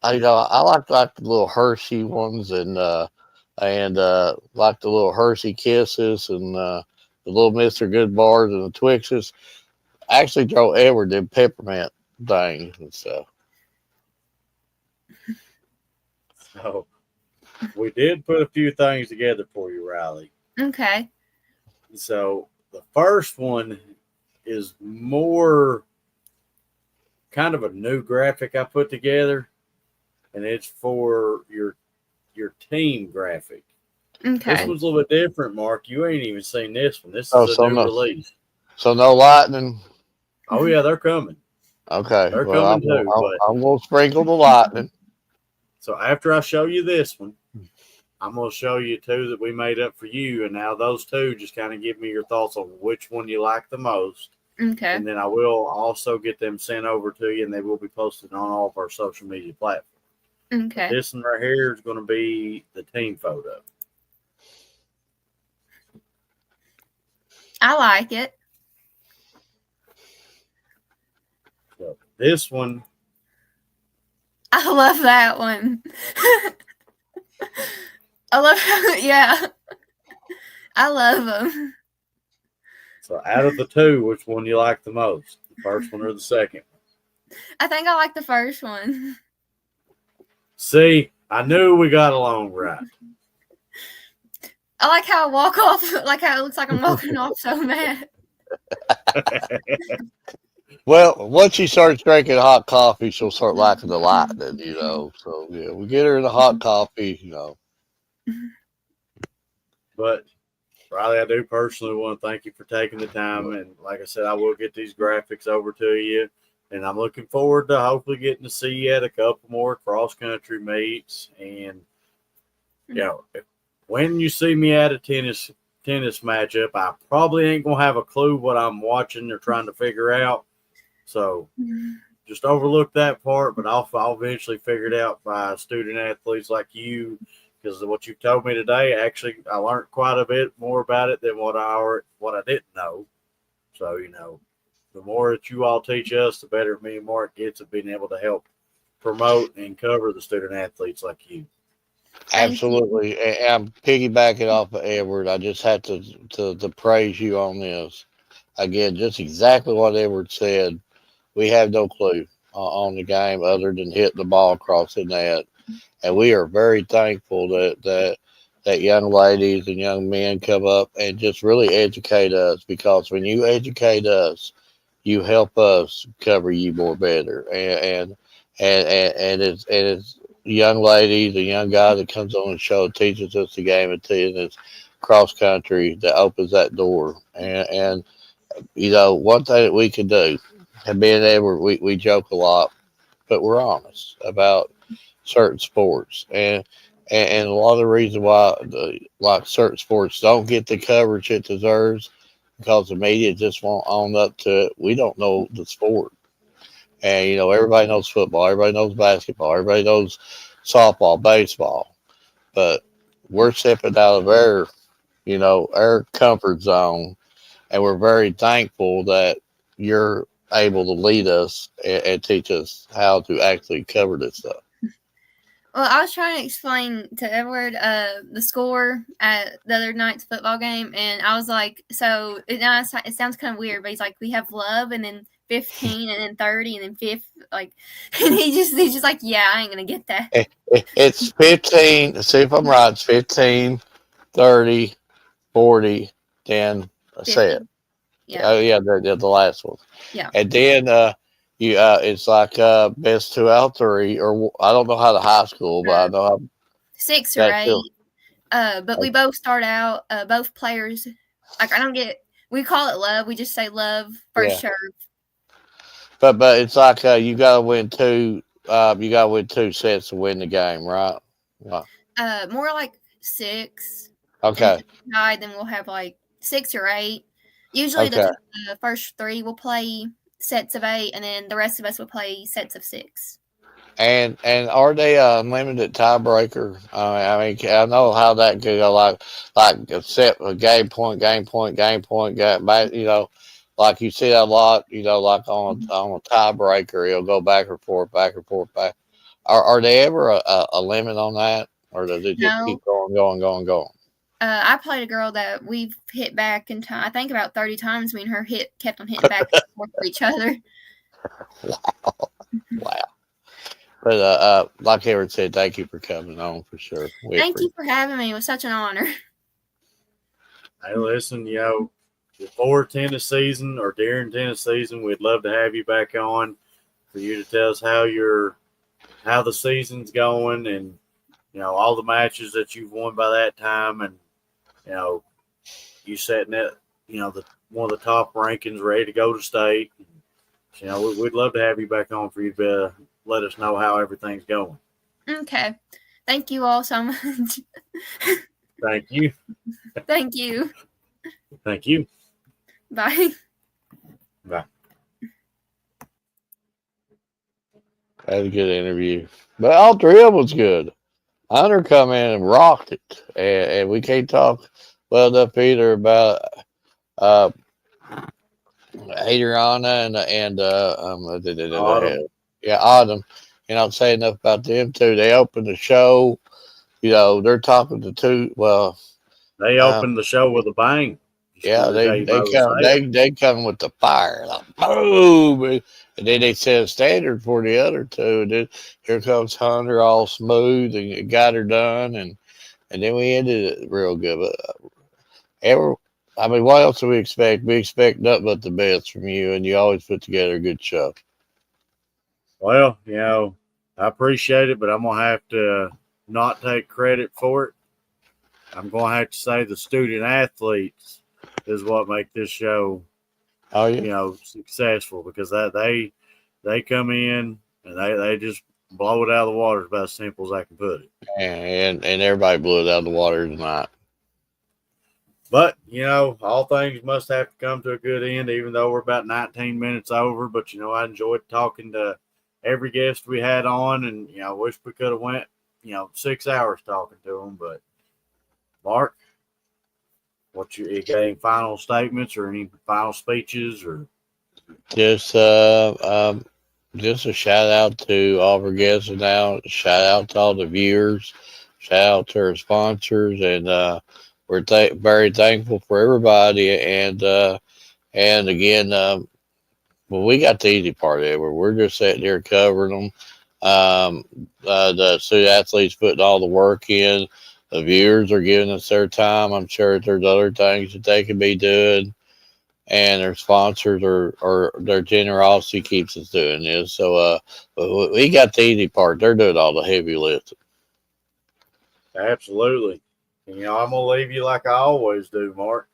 I like the little Hershey ones and like the little Hershey Kisses and the little Mr. Good bars and the Twixes. Actually, throw Edward them peppermint things and stuff. So we did put a few things together for you, Riley. Okay. So the first one is more kind of a new graphic I put together. And it's for your team graphic. Okay. This one's a little bit different, Mark. You ain't even seen this one. This is a new release. So no lightning? Oh, yeah, they're coming. Okay. They're coming too. I'm going to sprinkle the lightning. So after I show you this one, I'm going to show you two that we made up for you. And now those two, just kind of give me your thoughts on which one you like the most. Okay. And then I will also get them sent over to you, and they will be posted on all of our social media platforms. Okay. This one right here is going to be the team photo. I like it. So this one. I love that one. I love yeah. I love them. So out of the two, which one you like the most? The first one or the second? I think I like the first one. See, I knew we got along right. I like how I walk off, like how it looks like I'm walking off so mad. Well, once she starts drinking hot coffee, she'll start liking the lightning, So, yeah, we get her in the hot coffee, But, Riley, I do personally want to thank you for taking the time. And like I said, I will get these graphics over to you. And I'm looking forward to hopefully getting to see you at a couple more cross-country meets. And, when you see me at a tennis matchup, I probably ain't going to have a clue what I'm watching or trying to figure out. So just overlook that part, but I'll eventually figure it out by student athletes like you, because of what you told me today. Actually, I learned quite a bit more about it than what I didn't know. So, the more that you all teach us, the better me and Mark gets at being able to help promote and cover the student athletes like you. Absolutely. And I'm piggybacking off of Edward. I just had to praise you on this. Again, just exactly what Edward said. We have no clue on the game other than hitting the ball across the net. And we are very thankful that young ladies and young men come up and just really educate us, because when you educate us, you help us cover you more better. And it's young lady, the young guy that comes on the show, teaches us the game, and it's cross country that opens that door. And one thing that we can do, and being able, we joke a lot, but we're honest about certain sports, and a lot of the reason why like certain sports don't get the coverage it deserves because the media just won't own up to it. We don't know the sport, and everybody knows football, everybody knows basketball, everybody knows softball, baseball, but we're stepping out of our comfort zone, and we're very thankful that you're able to lead us and teach us how to actually cover this stuff. Well, I was trying to explain to Edward the score at the other night's football game, and I was like, so it sounds kind of weird, but he's like, we have love, and then 15, and then 30, and then 5, like, and he's just like, yeah, I ain't gonna get that. It's 15. See if I'm right. It's 15, 30, 40, then say it. Yeah. Oh yeah, the last one. Yeah. And then it's like best 2 out of 3, or I don't know how the high school, but I know how 6 or 8. But we both start out. Both players, like we call it love. We just say love first serve. But it's like you gotta win 2. You gotta win 2 sets to win the game, right? Wow. More like 6. Okay. Then we'll have like 6 or 8. Usually the first 3 will play sets of 8, and then the rest of us will play sets of 6. And are they unlimited tiebreaker? I mean, I know how that could go. Like a set, a game point, game. Like you see that a lot. Like on a tiebreaker, it'll go back and forth. Are they ever a limit on that, or does it just keep going? I played a girl that we've hit back in time. I think about 30 times. Me and her kept on hitting back and forth for each other. Wow. But like Edward said, thank you for coming on for sure. Thank you for having me. It was such an honor. Hey, listen, before tennis season or during tennis season, we'd love to have you back on for you to tell us how the season's going, and all the matches that you've won by that time, and you setting it, one of the top rankings, ready to go to state. We'd love to have you back on for you to let us know how everything's going. Okay. Thank you all so much. Thank you. Thank you. Thank you. Bye. Bye. That was a good interview. But all 3 of them was good. Hunter come in and rocked it. And we can't talk well enough either about Adriana and Autumn. Yeah, Autumn. Say enough about them too. They opened the show. They're talking to 2. Well, they opened the show with a bang. Yeah, they come with the fire, like boom, and then they set a standard for the other 2. And then here comes Hunter, all smooth, and got her done, and then we ended it real good. But what else do we expect? We expect nothing but the best from you, and you always put together a good show. Well, I appreciate it, but I'm gonna have to not take credit for it. I'm gonna have to say the student athletes is what make this show, successful, because they come in and they just blow it out of the water. It's about as simple as I can put it. And everybody blew it out of the water tonight. But all things must have to come to a good end, even though we're about 19 minutes over. But I enjoyed talking to every guest we had on, and I wish we could have went 6 hours talking to them. But Mark, what you got any final statements or any final speeches, or just a shout out to all of our guests now. Shout out to all the viewers. Shout out to our sponsors, and we're very thankful for everybody. And again, we got the easy part of it. We're just sitting here covering them. The student athletes putting all the work in. The viewers are giving us their time. I'm sure there's other things that they could be doing. and their sponsors or their generosity keeps us doing this. So we got the easy part. They're doing all the heavy lifting. Absolutely. And, I'm gonna leave you like I always do, Mark.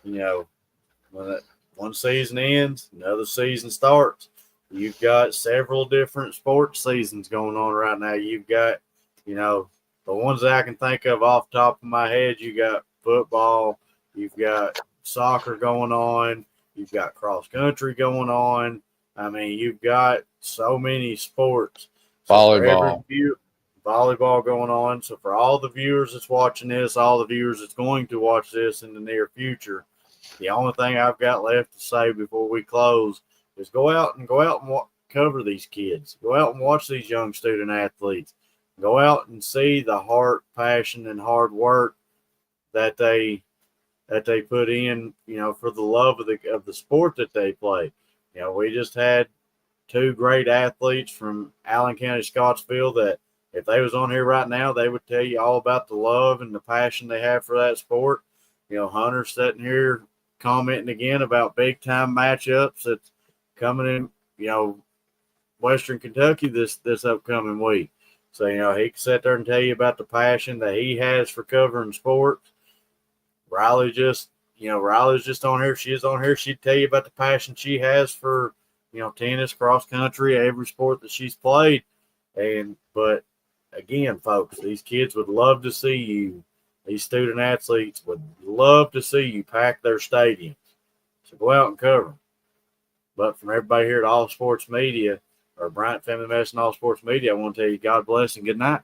When one season ends, another season starts. You've got several different sports seasons going on right now. You've got, the ones that I can think of off the top of my head. You got football. You've got soccer going on. You've got cross country going on. I mean, you've got so many sports. So Volleyball. Volleyball going on. So for all the viewers that's watching this, all the viewers that's going to watch this in the near future, the only thing I've got left to say before we close is go out and cover these kids. Go out and watch these young student athletes. Go out and see the heart, passion, and hard work that they put in, for the love of the sport that they play. We just had two great athletes from Allen County, Scottsville, that if they was on here right now, they would tell you all about the love and the passion they have for that sport. Hunter's sitting here commenting again about big time matchups that's coming in, Western Kentucky this upcoming week. So, he can sit there and tell you about the passion that he has for covering sports. Riley's just on here. She's on here. She'd tell you about the passion she has for, tennis, cross country, every sport that she's played. But again, folks, these kids would love to see you. These student athletes would love to see you pack their stadiums. So go out and cover them. But from everybody here at All Sports Media, or Bryant Family Medicine All Sports Media, I want to tell you God bless and good night.